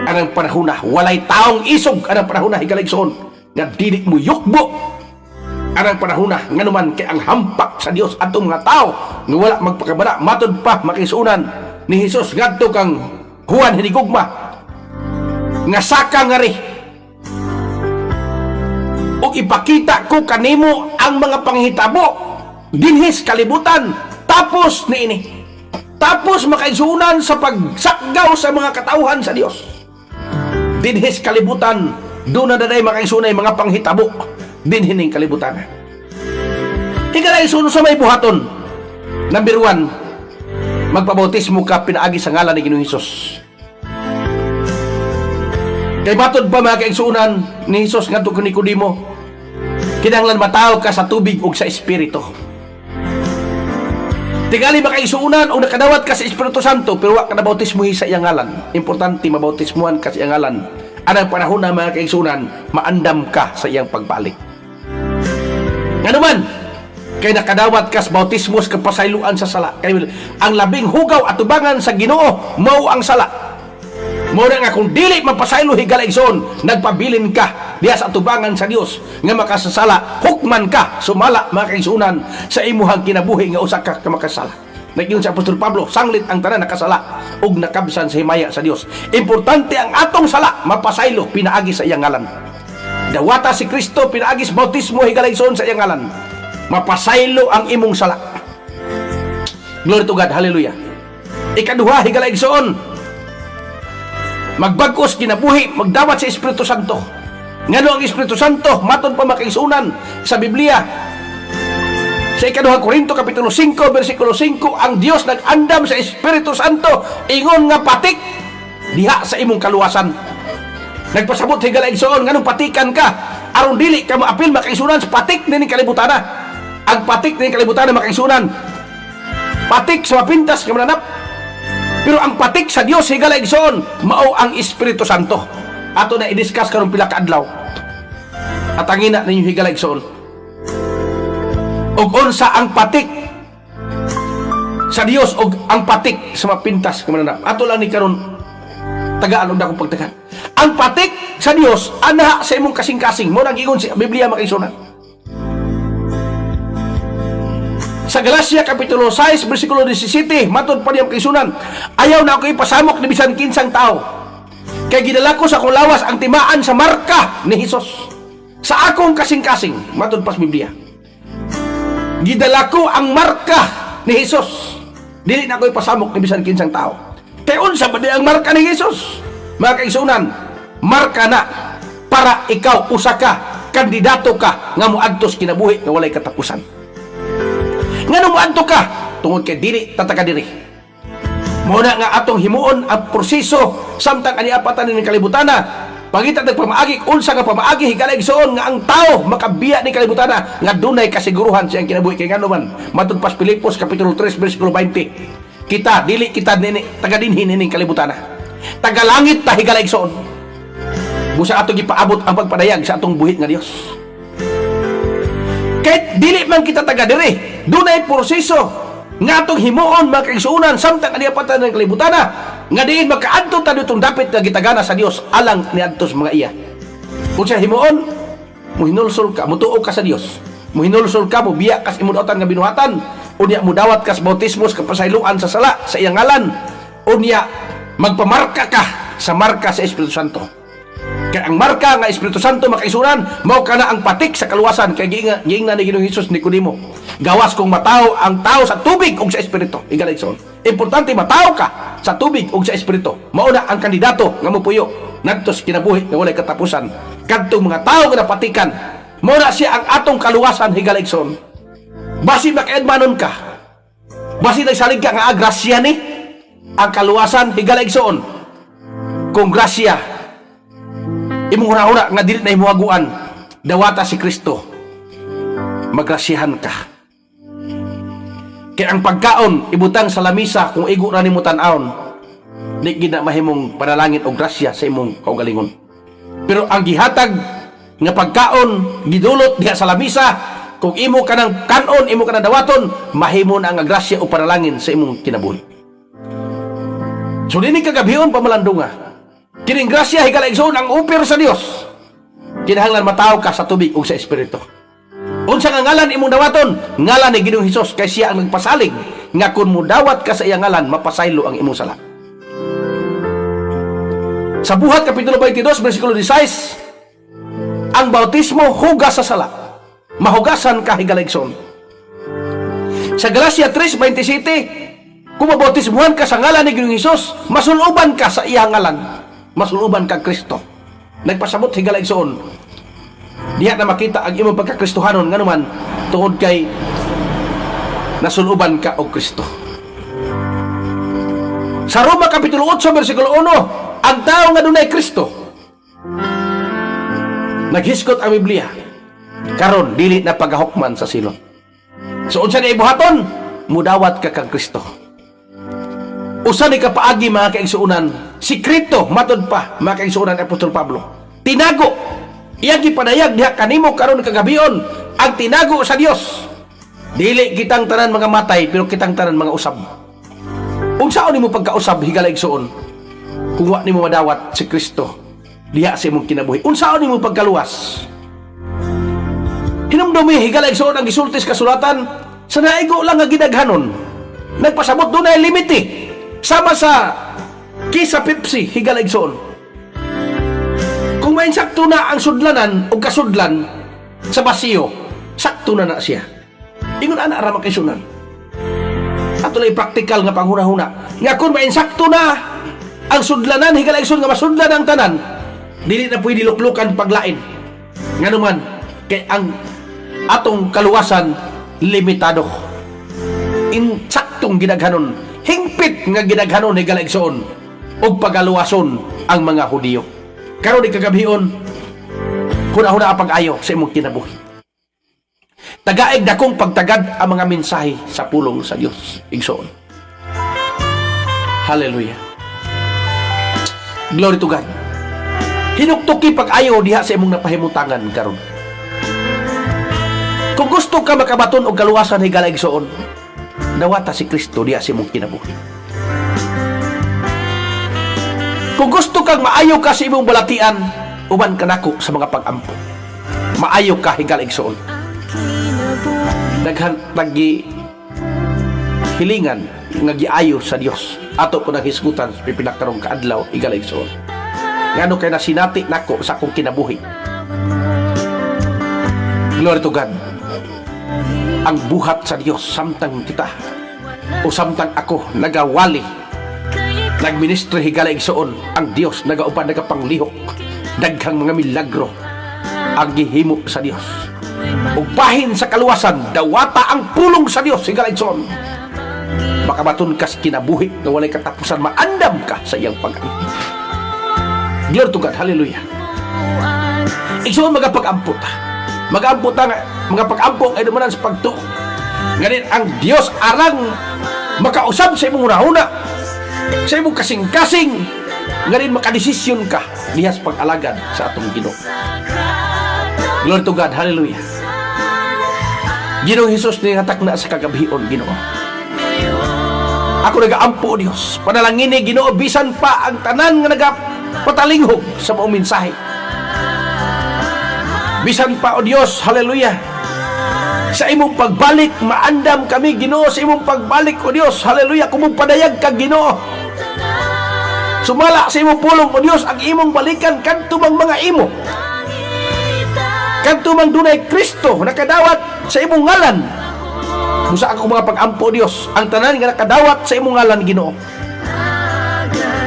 anang panahon na walay taong isog anang panahon na higaligsoon nga dili mo yukbo anang panahon na nganuman kay ang hampak sa Dios atong mga tao nga wala magpakabala matod pa makaisunan ni Hesus ngadto kang Juan hinigugma nga saka nga ri o ipakita ko kanimo ang mga panghitabo dinhis kalibutan tapos niini tapos makaisunan sa pagsakgaw sa mga katauhan sa Dios dinhis kalibutan doon na daday makaisunay mga panghitabo dinhining kalibutan higala isuno sa may buhaton number 1 magpabautismo ka pinaagi sa ngalan ni Ginoong Hesus kay matod pa mga kaigsuunan ni Hesus ngadto kay Nicodemo kinahanglan mataw ka sa tubig ug sa espiritu tingali makaigsuunan o nakadawat ka sa Espiritu Santo pero wa ka nabautismo sa iyang ngalan importante mabautismuhan ka sa iyang ngalan anang panahon na mga kaigsuunan maandam ka sa iyang pagbalik nganuman kay nakadawat kas bautismos kapasayloan sa sala kay ang labing hugaw at tubangan sa Ginoo mao ang sala mao nga kung dili mapasaylo higala igsoon nagpabilin ka diha sa tubangan sa Dios nga makasasala hukman ka sumala mga kaigsuunan sa imuhang kinabuhi nga usa ka makasala naging sa Apostol Pablo sanglit ang tanan nakasala ug nakabsan sa himaya sa Dios importante ang atong sala mapasaylo pinaagi sa iyang ngalan dawata si Kristo pinaagi sa bautismo higala igsoon sa iyang ngalan mapasaylo ang imong sala glory to God hallelujah ikaduha higala igsoon magbag-os kinabuhi magdawat sa Espiritu Santo ngano ang Espiritu Santo matod pa makaisunan sa Biblia sa ikaduha Korinto kapitulo 5 versikulo 5 ang Dios nag-andam sa Espiritu Santo ingon nga patik diha sa imong kaluwasan nagpasabot higala igsoon nganong patikan ka aron dili ka maapil makaisunan sa patik ning kalibutana ang patik ning kalibutan na makaisunan patik sa mapintas nga mananap pero ang patik sa Dios higala igsoon mao ang Espiritu Santo ato na i-discuss karon pila ka adlaw at ang ina ninyo higala igsoon og unsa ang patik sa Dios og ang patik sa mapintas nga mananap ato lang ni karon tagaan og dakong pagtagan ang patik sa Dios ana sa imong kasing-kasing mo nang ingon si Biblia makaisunan sa Galacia kapitulo 6 bersikulo 17 matod pa niyang kaisunan ayaw na ako ipasamok ni bisan kinsang tao kay gidala ko sa akong lawas ang timaan sa marka ni Hesus sa akong kasing-kasing matod pa sa Biblia gidala ko ang marka ni Hesus dili na ako ipasamok ni bisan kinsang tao kay unsa ba di ang marka ni Hesus mga kaisunan marka na para ikaw usa ka kandidato ka nga moadtos kinabuhi nga walay katapusan ngano moadto ka tungod kay dili tataka diri muna nga atong himuon ang proseso samtang ani apatan ning kalibutana pangita nagpamaagi unsa nga pamaagi higala igsoon nga ang tao makabiya ni kalibutana nga dunay kasiguruhan sa iyang kinabuhi kay ngano man matud pas Filipos kapitulo 3 bersikulo 20 kita dili kita nini taga dinhi ning kalibutana taga langit ta higala igsoon busa atong gipaabot ang pagpadayag sa atong buhit nga Dios kahit dili man kita taga diri dunay proseso nga atong himuon makaigsuunan samtang adiapatan ng kalibutana nga diin makaadto ta ditong dapit nga gitagana sa Dios alang niadtos mga iya kung siya himuon muhinulsol ka mutuo ka sa Dios muhinulsol ka mo biya kas imong dautan nga binuhatan Unya mudawat ka sa bautismo sa kapasayloan sa sala sa iyang ngalan. Unya magpamarka ka sa marka sa Espiritu Santo. Kaya ang marka nga Espiritu Santo makaisunan, mao kana ang patik sa kaluwasan. Kaya giingnan ni Ginoong Hesus Nicodemo, gawas kung mataw ang tao sa tubig ug sa Espiritu. Igaligson. Importante mataw ka sa tubig ug sa Espiritu. Mauna ang kandidato nga mopuyo ngadto sa kinabuhi nga walay katapusan. Kadtong mga tao nga napatikan, mauna siya ang atong kaluwasan. Higaligson. Basi makaedmanon ka, basi nagsalig ka nga grasya ni ang kaluwasan. Higaligson. Kung grasya imong hura-hura nga dili na imuhaguan, dawata si Kristo, magrasyahan ka. Kaya ang pagkaon ibutang sa lamisa kung igo ra nimo tan-awon, di gid na mahimong panalangin og grasya sa imong kaugalingon. Pero ang gihatag nga pagkaon gidulot diha sa lamisa, kung imo kanang kanon, imo kanang dawaton, mahimo na ang grasya o panalangin sa imong kinabuhi. So dini kagabhion pamalandunga, kining grasya higaligson ang upir sa Dios. Kinahanglan mataw ka sa tubig ug sa Espiritu. Unsa nga ngalan imong dawaton? Ngalan ni Ginoong Hesus, kay siya ang nagpasalig nga kun mudawat ka sa iyang ngalan mapasaylo ang imong sala. Sa Buhat kapitulo 22 bersikulo 16, ang bautismo hugas sa sala. Mahugasan ka higaligson. Sa Galacia 3:27, kung mabautismuhan ka sa ngalan ni Ginoong Hesus, masuluban ka sa iyang ngalan. Masuluban ka Kristo. Nagpasabot higaligson, diha na makita ang imong pagkakristohanon nganuman tungod kay nasuluban ka og Kristo. Sa Roma kapitulo 8 bersikulo 1, ang tao nga dunay Kristo, naghiskot ang Biblia, karon dili na pagahukman sa silot. So unsa ni ibuhaton? Mudawat ka kang Kristo. Usa ni kapaagi mga kaigsuonan, sikrito matod pa mga kaigsuonan ni Apostol Pablo. Tinago, iyang gipadayag diha kanimo karon kagabion, ang tinago sa Dios. Dili kitang tanan mga matay, pero kitang tanan mga usab. Unsaon nimo pagkausab higaligson? Kung wa nimo madawat si Kristo diha sa imong kinabuhi. Unsaon nimo pagkaluwas? Hinumdumi higaligson ang gisultis kasulatan, sa naigo lang nga gidaghanon. Nagpasabot dunay limite. Sama sa kisa Pepsi higaligson. Kung may sakto na ang sudlanan o kasudlan sa basiyo, sakto na siya. Ingon ana ra makaisunan. Ato lay praktikal nga panghuna-huna. Nga kung may sakto na ang sudlanan higaligson nga masudlan ang tanan, dili na pwede luklukan paglain. Nganuman kay ang atong kaluwasan limitado. Insaktong gidaghanon, hingpit nga gidaghanon higaligson og pagaluwason ang mga Hudiyo. Karon ni kagabion, huna-huna ang pag-ayo sa imong kinabuhi. Tagaig dakong pagtagad ang mga mensahe sa pulong sa Dios. Igsoon. Hallelujah. Glory to God. Hinuktuki pag-ayo diha sa imong napahimutangan karon. Kung gusto ka makabaton og kaluwasan higaligson, dawata si Kristo diha sa imong kinabuhi. Kung gusto kang maayo ka sa imong balatian, uban ka nako sa mga pag-ampo. Maayo ka higaligson. Daghan tagi hilingan nga giayo sa Dios. Ato ko naghisgutan sa pipinakarong kaadlaw higaligson. Ngano kay nasinati nako sa akong kinabuhi. Glory to God. Ang buhat sa Dios samtang kita o samtang ako nagawali nagministro higaligson, ang Dios nagauban nagapanglihok daghang mga milagro ang gihimo sa Dios. Ug bahin sa kaluwasan dawata ang pulong sa Dios higaligson. Makabaton ka sa kinabuhi na walay katapusan, maandam ka sa iyang pag-angkin. Glory to God. Hallelujah. Igsoon magapag-ampo ta. Mag-ampo ta nga mga pag-ampo ay dumanan sa pagtuo. Ganit ang Dios arang makausab sa imong huna-huna, sa imong kasing-kasing, ganit makadesisyon ka diha sa pag-alagad sa atong Ginoo. Glory to God. Hallelujah. Ginoong Hesus ni hatak na sa kagabion, Ginoo. Ako nagaampo Dios. Panalangin ni Ginoo bisan pa ang tanan nga nagapatalinghob sa maong mensahe. Bisan pa o Dios, hallelujah. Sa imong pagbalik, maandam kami, Ginoo, sa imong pagbalik, O Dios. Hallelujah. Kung padayag ka, Ginoo. Sumala sa imong pulong, O Dios, ang imong balikan kadto mang mga imo. Kadto mang dunay Kristo nakadawat sa imong ngalan. Musa ako mga pag-ampo, O Dios, ang tanan nga nakadawat sa imong ngalan, Ginoo.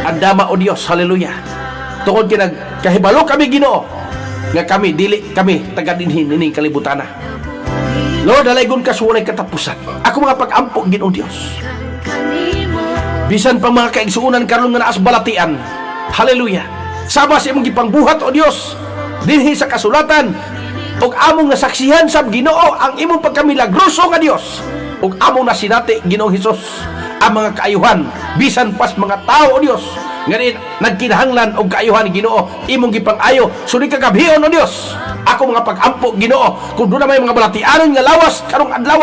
Andama, O Dios. Hallelujah. Tungod kinag kahibalo kami, Ginoo, nga kami dili kami taga dinhin ining kalibutana. Lord, dalaygon ka sa walay katapusan. Ako mga pag-ampo, Ginoo Dios. Bisan pa mga kaigsuunan karon nga naas balatian. Hallelujah. Sama sa imong gipangbuhat, O Dios, dinhi sa kasulatan, ug among nasaksihan sab, Ginoo, ang imong pagkamilagroso nga Dios, ug among nasinati, Ginoong Hesus, ang mga kaayuhan bisan pas mga tao, O Dios, nga nagkinahanglan og kaayuhan, Ginoo, imong gipang-ayo suni kagabhion, O Dios. Ako mga pag-ampo, Ginoo, kung doon na may mga balatianon nga lawas karong adlaw,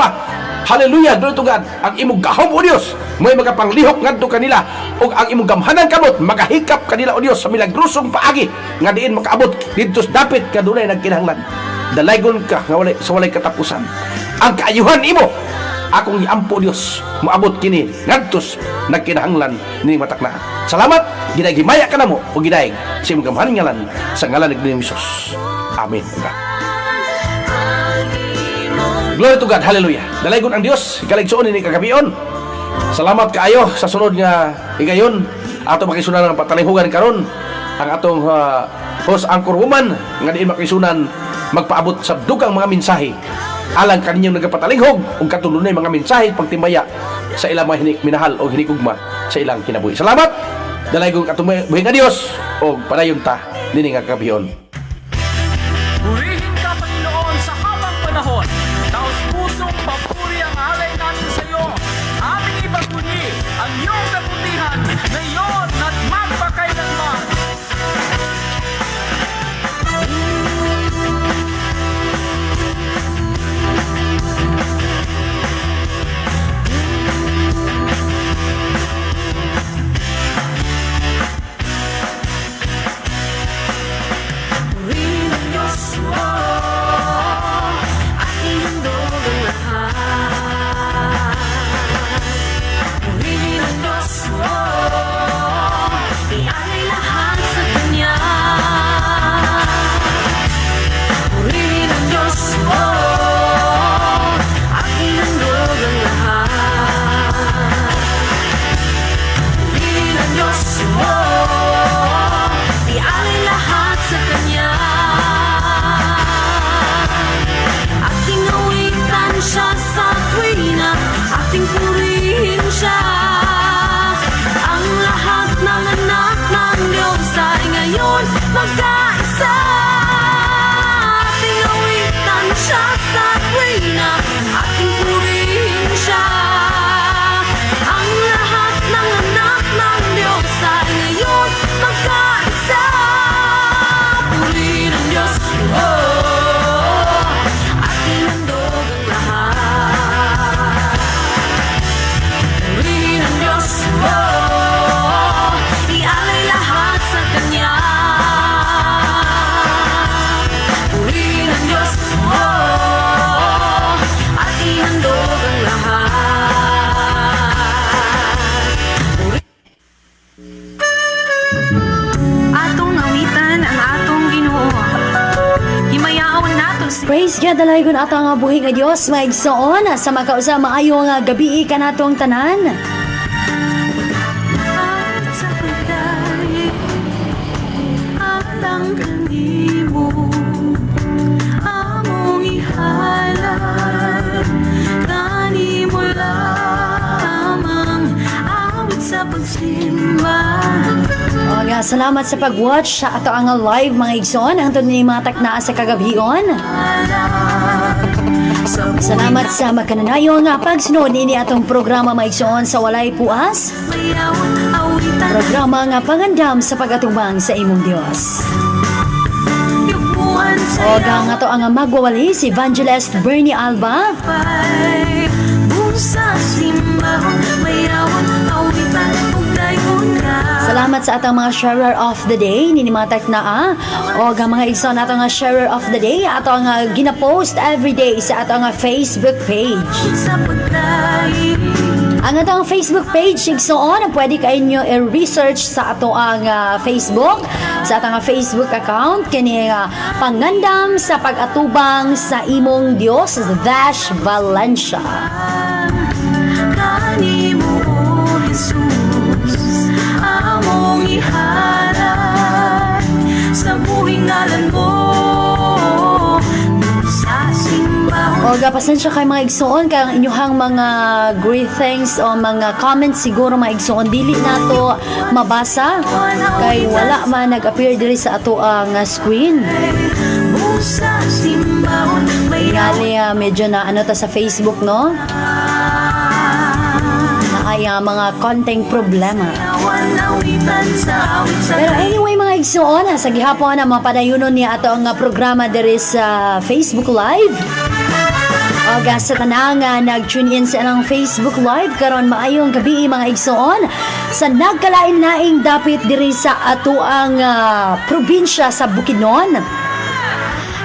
hallelujah, doon tugad ang imong gahom, O Dios, may mga panglihok ngadto kanila, ug ang imong gamhanan kamot magahikap kanila, O Dios, sa milagrosong paagi nga diin makaabot didto sa dapit kadunay nagkinahanglan. Dalaygon ka nga sa walay katapusan ang kaayuhan imo. Akong iampo, Dios, moabot kini ngadtos nagkinahanglan ni matakna. Salamat, gidayeg himaya ka namo o gidayeg sa imong gamhanan ngalan sa ngalan ni Hesus. Amen. Glory to God. Hallelujah. Dalaygon ang Dios kaligsoon ini kagabion. Salamat kaayo sa sunod nga higayon ato makisunan ang patalihugan karon ang atong host anchor woman nga diin makisunan magpaabot sa dugang mga mensahe alang kaninyong nagapatalinghog ug katulunay mga mensahe pagtimbaya sa ilang mga minahal o hinikugma sa ilang kinabuhi. Salamat. Dalaygon katong buhing nga Dios o padayon ta dinhi nga kagabion. Purihin ka, Panginoon, sa habang panahon. Taos pusong papuri ang alay namin sa iyo. Aming ipagpuni ang iyong kabutihan ngayon at magpakailanman. Purihin ang Diyos mo at ihandog ang lahat. Purihin ang Diyos mo, ialay lahat sa Kanya. Purihin ang Diyos mo at ihandog ang lahat. Purihin ang Diyos mo, ialay lahat sa Kanya. Ating awitan siya sa tuwina, ating purihin siya. Ang lahat ng anak ng Diyos ay ngayon magkaisa. Ating awitan siya sa tuwina, ating purihin siya. Ang lahat ng anak ng Diyos ay ngayon magkaisa. Purihin ang Diyos, oh, at ihandog ang lahat. Purihin ang Diyos, oh, ialay lahat sa Kanya. Purihin ang Diyos, oh, at ihandog ang lahat. Atong awitan ang atong Ginoo. Himayaon nato si Praise God, dalaygon ato nga buhi nga Dios, maigsoon sa makausa maayo nga gabi kanatong tanan. at sa pagdali alang kanimo among ihalal kanimo lamang awit sa pagsimba. O nga, salamat sa pag-watch sa ato ang live mga igsoon hangtod ni matak na sa kagabion. Salamat sa magkananayo nga pagsunod ini atong programa mga igsoon sa walay puas. Programa nga pangandam sa pagatubang sa imong Dios. O nga to ang magwawali si Evangelist Bernie Alba. Sa simbahon, mayawon, awitan, ug dayon ka. Salamat sa atong mga sharer of the day ninimatak na o mga igsoon ato nga sharer of the day ato nga gina-post everyday sa ato nga Facebook page. Sa paglaing Ang atong Facebook page igsoon pwede kayo i-research sa ato ang Facebook sa atong nga Facebook account kini Pangandam sa pag-atubang sa imong Dios Valencia. kanimo Jesus among ihalay sa buhing ngalan mo sa simbahan. O pasensya kay mga igsoon kay ang inyuhang mga greetings o mga comments siguro mga igsoon dili nato mabasa kay wala man nag-appear diri sa ato ang screen. Sa simbahan may Tingali medyo na ano ta sa Facebook no na ay mga konting problema. nawitan sa awit sa Pero anyway mga igsoon sa gihapon na mapadayunon niya ato ang programa diri sa Facebook Live. O sa tanang nag-tune in sa anang Facebook Live karon maayong gabi mga igsoon sa nagkalain-laing dapit diri sa ato ang probinsya sa Bukidnon,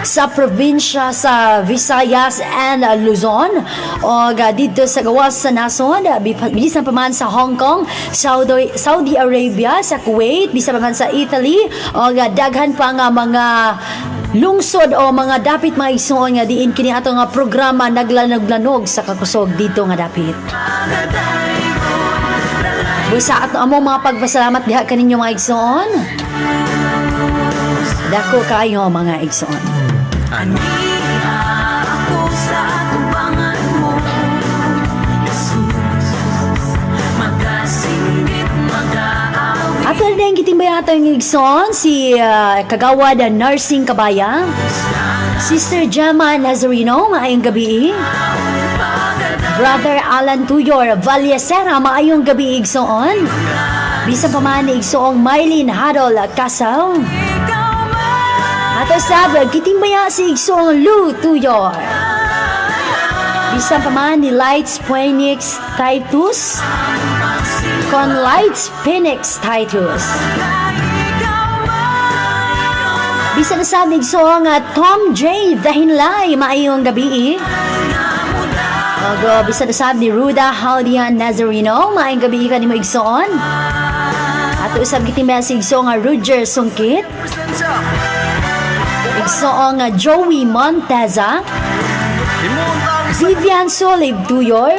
sa probinsya sa Visayas and Luzon o dito sa gawas sa nason bisan pa man sa Hong Kong, Saudi Arabia, sa Kuwait, bisan pa man sa Italy o daghan pa nga mga lungsod o mga dapit mga igsoon nga diin kini ato nga programa naglanog-lanog sa kakusog dito nga dapit. Busa ato amo mga pagpasalamat diha kaninyo mga igsoon. Dako kayo mga igsoon. aniha ako sa tubangan mo Jesus magasinggit mag-aawit Ato na yung gitimbay ato yung igsoon si Kagawad Nursing Kabaya, Sister Gemma Nazarino, maayong gabi. Brother Alan Tuyor Valyesera, maayong gabi igsoon. Bisa pa man ni igsoong Mylene Hadol Kasaw. Ato sabag gitimbaya si igsoong Lou Tuyor. Bisa pa man ni Lights Phoenix Titus. Con Lights Phoenix Titus. Bisa na sa igsoong Tom J. Dahinlay, maayong gabi. Bisa na sa ni Ruda Haldian Nazarino, maayong gabi ka ni mo igsoon. At usab gitimbaya si igsoong Roger Sungkit. Igsoong Joey Monteza, Vivian Solib Tuyor,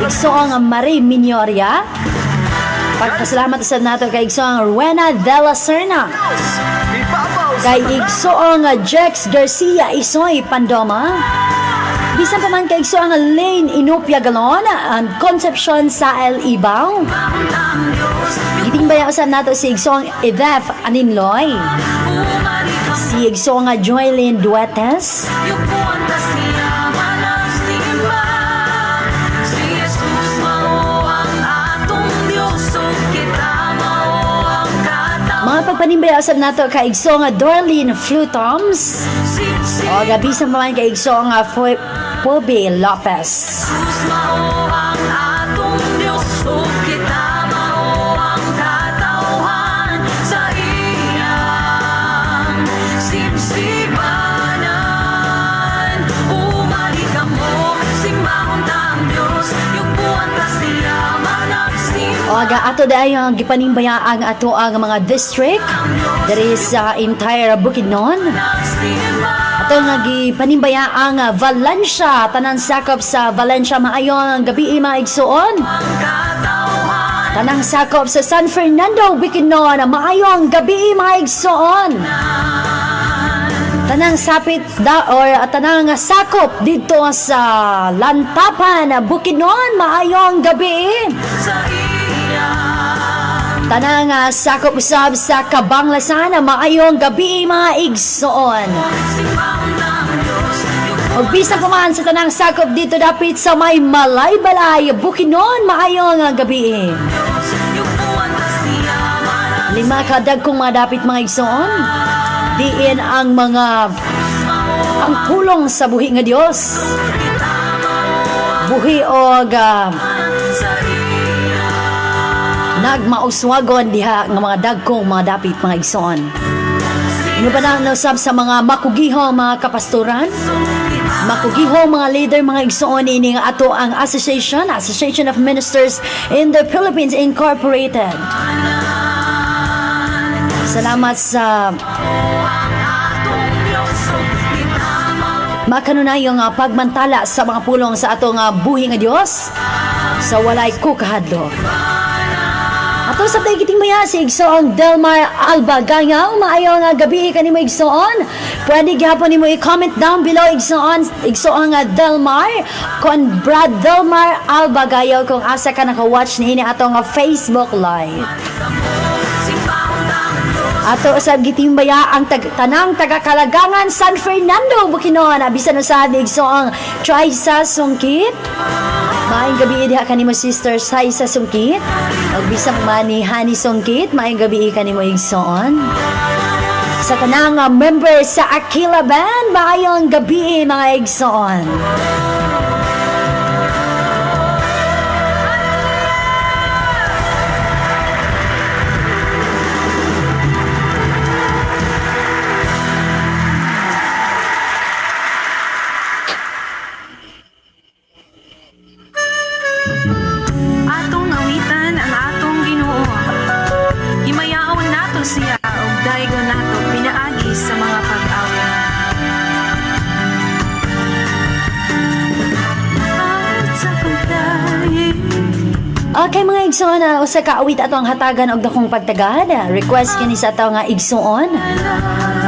igsoong Marie Minyoria. Pagpasalamat sa nato kay igsoong Ruena de la Serna, kay igsoong Jex Garcia Isoy Pandoma, bisan pa man kay igsoong Lane Inopia Galon and Concepcion Sael Ibaw. Gitingbaya sa nato si igsoong Edef Aninloy, si igsoong Joylyn Duetes, yukuan na siya managsimba si Jesus mao ang atong Diyos so kita mao ang katawan mga pagpanimbaya sa nato kay igsoong Dorlin Flutoms, o gabi sa paman kay igsoong Pobe Lopez. Jesus mao ang atong Diyos so kita mao ang katawan sa iyang simsibanan umali ka mo simbahon ta ang Diyos yukuan ta siya managsimba O ato dahil gipanimbaya ang ato ang mga district diri sa entire Bukidnon. Ato nga gipanimbaya ang Valencia, tanan sakop sa Valencia, maayong gabi mga igsoon. Tanang sakop sa San Fernando, Bukidnon, maayong gabi mga igsoon. Tanang sapit tanang sakop dito sa Lantapan, Bukidnon, maayong gabi. Tanang sakop usab sa Kabanglasan, maayong gabi mga igsoon. Og bisa pa man sa tanang sakop dito dapit sa may Malaybalay, Bukidnon, maayong gabi. 5 kadagkong mga dapit mga igsoon. Diin ang mga ang pulong sa buhi nga Dios. Buhi og nagmauswagon diha nga mga dagkong mga dapit mga igsoon. Ano ba na nasab sa mga makugihong mga kapastoran? Makugihong mga leader mga igsoon ini nga ato ang Association of Ministers in the Philippines Incorporated. Salamat sa makanunayong pagmantala sa mga pulong sa atong buhi nga Dios sa walay kukahadlo. Ato sa giting mo si Igsoong Delmar Alba Ganyaw, maayo nga gabi kanimo Igsoon. Pwede gihapon nimo i-comment down below Igsoong Delmar kon Brad Delmar Alba Ganyaw kung asa ka naka-watch niini atong Facebook live. Ato sa gitimbaya ang tanang taga-Kalagangan San Fernando Bukidnon bisan usad Igsoong Trisa Sungkit. Maayong gabi diha kanimo Sister Trisa Sungkit. Ug bisan man ni Hani Sungkit, maayong gabi kanimo Igsoon. Sa tanang member sa Aquila Band, maayong gabi mga Igsoon. Atong awitan ang atong Ginoo. Himayaon nato siya ug daygon nato pinaagi sa mga pag-awit. At sa pagdayin Okay mga igsoon, usa ka awit ato ang hatagan og dakong pagtagad. Request kini sa ato nga igsoon.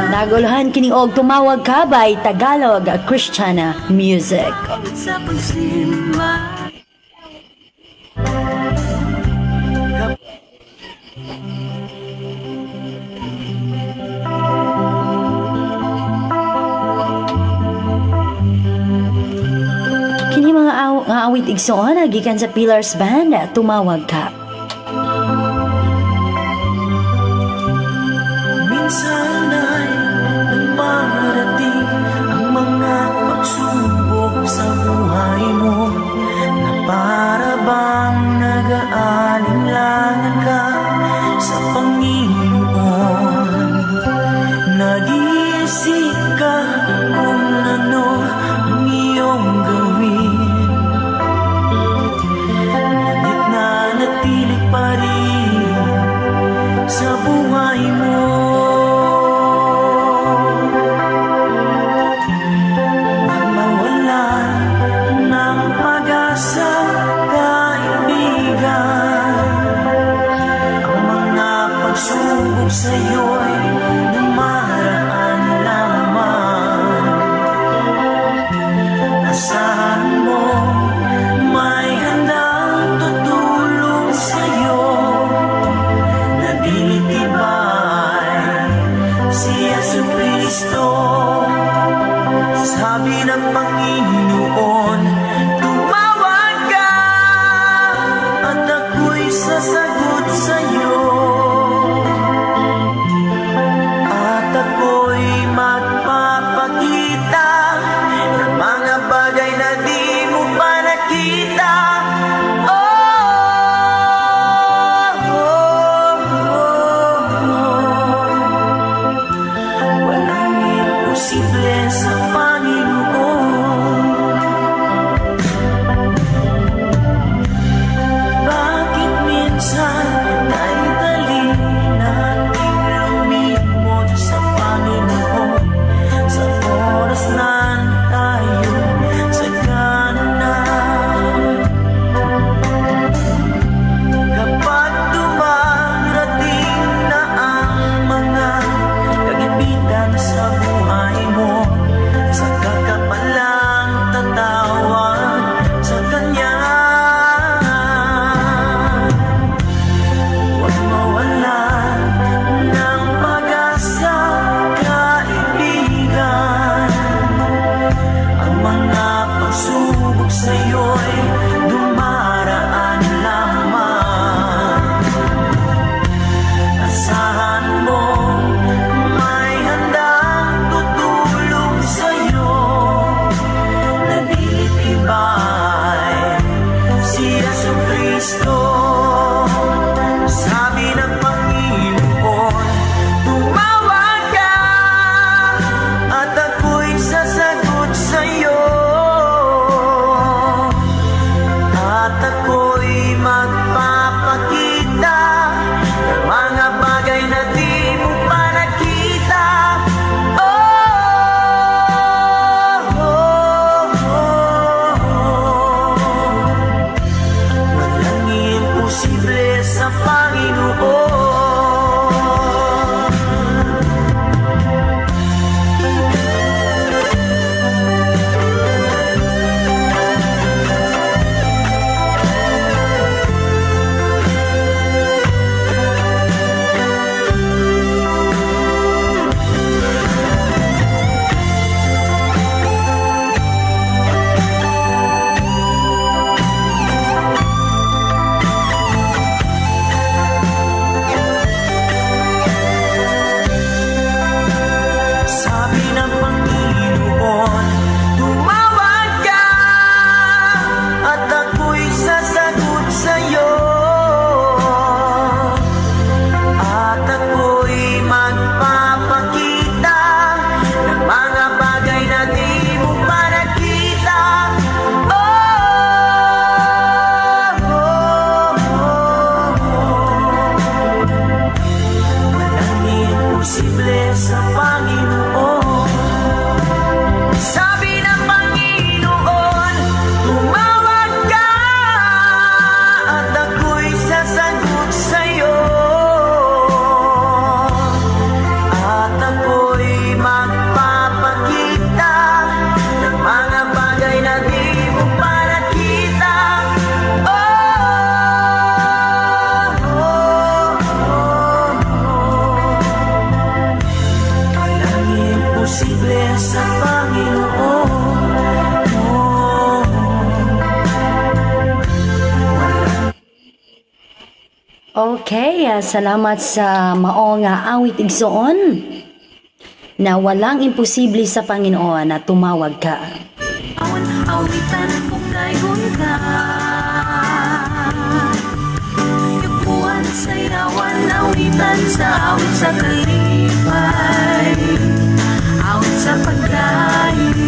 Naguluhan kini og tumawag ka by Tagalog Christian music. sa pagsimba. Kini mga awit igsoon gikan sa Pillars Band, tumawag ka. Minsan ay dumarating ang mga pagsubok sa buhay mo na para bang nag-aalinlangan ka sa Panginoon. Nag-iisip ka kung ano ang iyong gawin. Ngunit nanatili pa rin sa buhay mo. Sa'yo'y dumaraan lamang. Asahan mo may handang tutulong sa'yo. Nagtitibay si Yesu Cristo. Sabi ng Panginoon, tumawag ka at ako'y sasagot sa'yo. sa Panginoon. Sabi ng Panginoon, tumawag ka at ako'y sasagot sa'yo. At ako'y magpapakita ng mga bagay na di mo pa nakita. Oh, oh, oh. Walang imposible sa Panginoon. Oh. Okay, salamat sa maong awit igsoon na walang imposible sa Panginoon na tumawag ka. Awitan kong dayon ka. Yukuan, sayawan, awitan sa awit sa kalipay, awit sa pagdaig.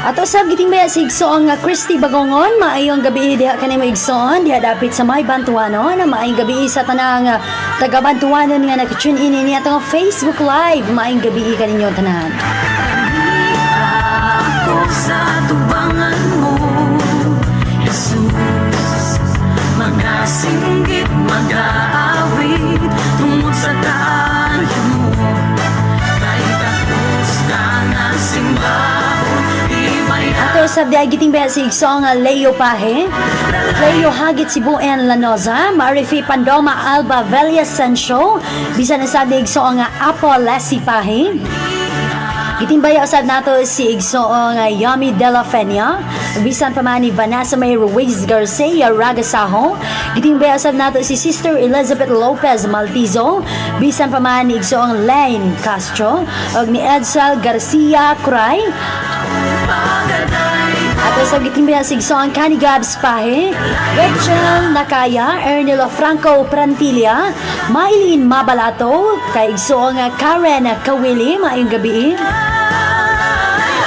Ato sab giting baya si igsoon nga Christy Bagongon, maayong gabi diha kanay mo igsoon diha dapit sa May Bantuano, na maayong gabi sa tanang taga Bantuanon nga naka-tune in ni atong Facebook Live. Maayong gabi kaninyo tanan. Ako sa tubangan mo, Jesus. Mga singgit, mag-aawit tungod sa tayo mo. Kahit tapos ka nga simbahon, di may Ato sab diha giting baya si igsoon nga Leo Pahe, Leo Hagit Sibuen Lanoza, Marifi Pandoma Alba Velia Sancho, bisan na sa igsoon nga Apo Lesi Pahe. Gitimbaya usab nato si igsoong Yami De La Fenia, bisan pa man ni Vanessa May Ruiz Garcia Ragasaho. Gitimbaya usab nato si Sister Elizabeth Lopez Maltizo, bisan pa man ni igsoong Lane Castro ug ni Edsel Garcia Cray. Ato sa gitimbaya si igsoong Kani Gabs Pahe, Rachel Nakaya, Ernilo Franco Prantilla, Maylin Mabalato, kay igsoong Karen Kawili. Maayong gabi.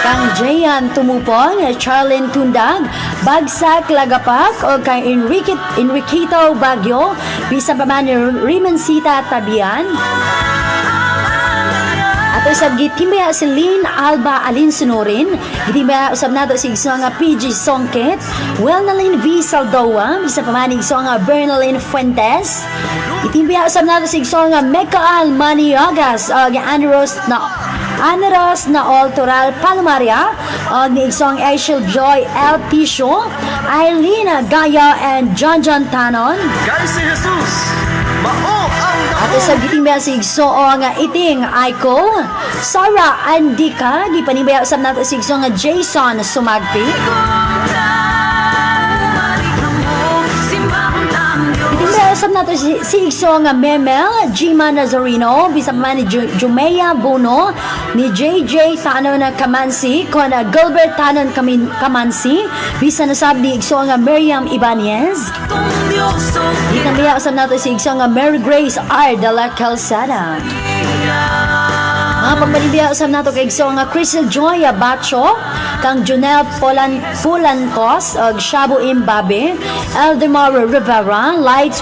Kang Jayan Tumupong, Charlene Tundag, Bagsak Lagapak, o kay Enriquito Bagyo, bisan pa man ni Rimancita Tabian. Ato usab gitimbaya si Lynn Alba Alin Sunurin, gitimbaya usab nato si igsoong PG Songket, Welnalyn V Saldoa, bisan pa man ni igsoong Bernalyn Fuentes. Gitimbaya usab nato si igsoong Mekaal Maniagas, o Anaros na Altoral Palmaria, o ni igsoong Ashel Joy El Pisho, Eileen Gaya, and John Tanon. Kay si Jesus, mao ang Ato sa gitimbaya si igsoong Iting Aiko, Sarah Andika, gipanibaya usab nato si igsoong Jason Sumagpi. Gitimbaya usab nato si igsoong Memel Gima Nazarino, bisan pa man ni Jumea Buno, ni JJ Tanon Kamansi, kon Gilbert Tanon Kamansi, bisan usab ni igsoong Miriam Ibanez. Gitimbaya usab nato si igsoong Mary Grace R. de la Calzada. Mga pagbalibaya usab nato kay igsoong Crystal Joy Bacho, kang Junel Pulancos, og Shabu Imbabe, Eldemar Rivera, Light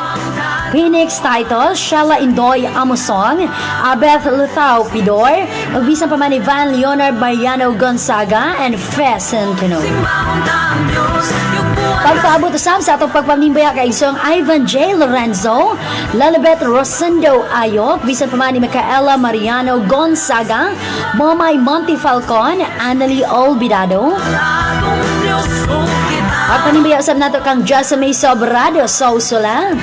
Phoenix Title, Shella Indoy Amosong, Abeth Lutao Pidor, ug bisan pa man ni Van Leonard Mariano Gonzaga, and Fess Centeno. Pagpaabot usab sa atong pagpanimbaya kay igsoong Ivan J. Lorenzo, Lalabeth Rosendo Ayok, bisan pa man ni Micaela Mariano Gonzaga, Momay Monte Falcon, Annalie Olvidado. Pagpanimbaya usab nato kang Jessamay Sobrado Sousula,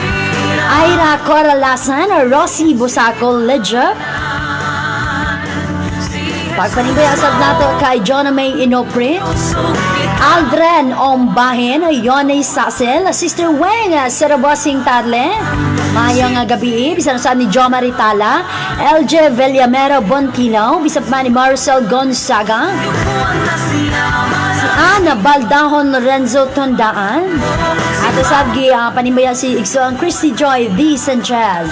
Ira Coralasan, Rossi Busaco Ledger. Pagpanimbaya usab nato kay Jonah May Inopre, Aldren Ombahin, Yone Sasel, Sister Weng Serabosing Tarle. Mayang gabi, bisan sa ni Jo Maritala, LJ Villamero Bontino, bisan pa ni Marcel Gonzaga. Ana Baldahon Lorenzo Tondaan. At asagi panimaya si Igsoon Christy Joy V. Sanchez.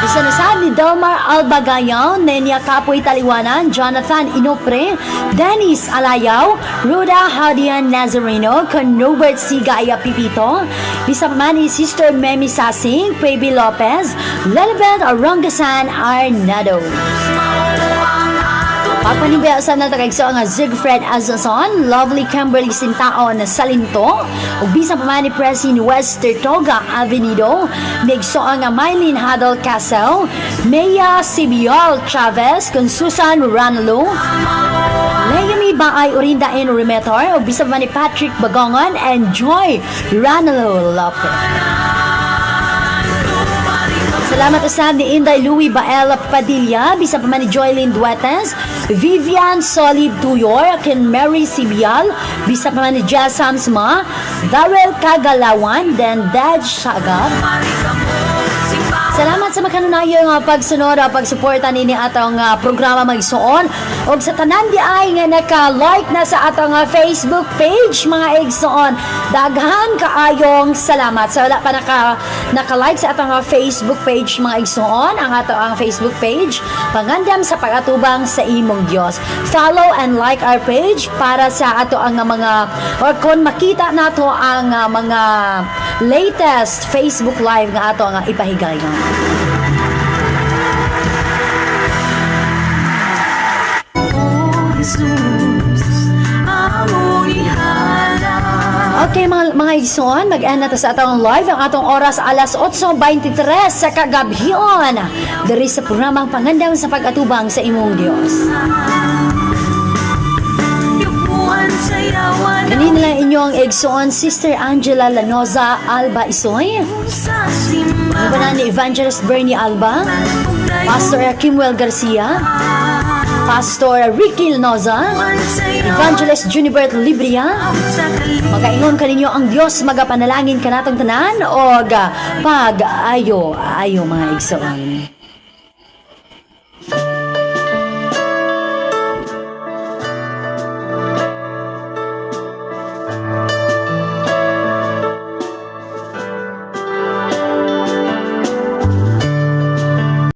Isa na sa ni Delmar Albagayaw, Nenia Kapoy Taliwanan, Jonathan Inopre, Dennis Alayaw, Ruda Hadian Nazareno, con Robert C. Gaya Pipito, bisa pa man ni Sister Memi Sasing, Baby Lopez, Lelibet Arangasan Arnado. Pagpanibayasan na tagagso nga Zigfred Azason, Lovely Kimberly Sintao na Salinto, ug bisan pa man ni Presin West Tortoga Avenido, nigso nga Mylene Hadal Casel, Mea Sibiol Chavez, con Susan Ranalo, Layami Baay Orinda N. Remetor, ug bisan pa man ni Patrick Bagongon and Joy Ranalo Lopez. Salamat usab ni Inday Louie Baela Padilla, bisa pa man ni Joylyn Duetes, Vivian Solid Tuyor, ken Mary Sibial, bisa pa man ni Jess Samsma, Darrell Kagalawan, then Dad Shagab. Salamat sa makanunayo nga pagsunod o pagsuporta nini atong programa magsuon ug sa tanan di ay nga naka-like na sa atong Facebook page mga igsuon. Daghan kaayong salamat. Sa wala pa naka-like sa atong Facebook page mga igsuon, ang atong Facebook page Pangandam sa Pagatubang sa Imong Dios. Follow and like our page para sa ato ang mga or kung makita nato ang mga latest Facebook live nga ato nga ipahigayon. Okay mga igsoon, mag-end na sa atong live ang atong oras alas 8:23 sa kagabhion diri sa programang Pangandam sa Pagatubang sa Imong Dios. Ganin lang inyong igsoon Sister Angela Lanoza Alba Isoy, ni Evangelist Bernie Alba, Pastor Kimwell Garcia, Pastor Ricky Lanoza, Evangelist Junibert Libria. Magaingon kaninyo ang Dios magapanalangin kanatong tanan o pag-ayo mga igsoon.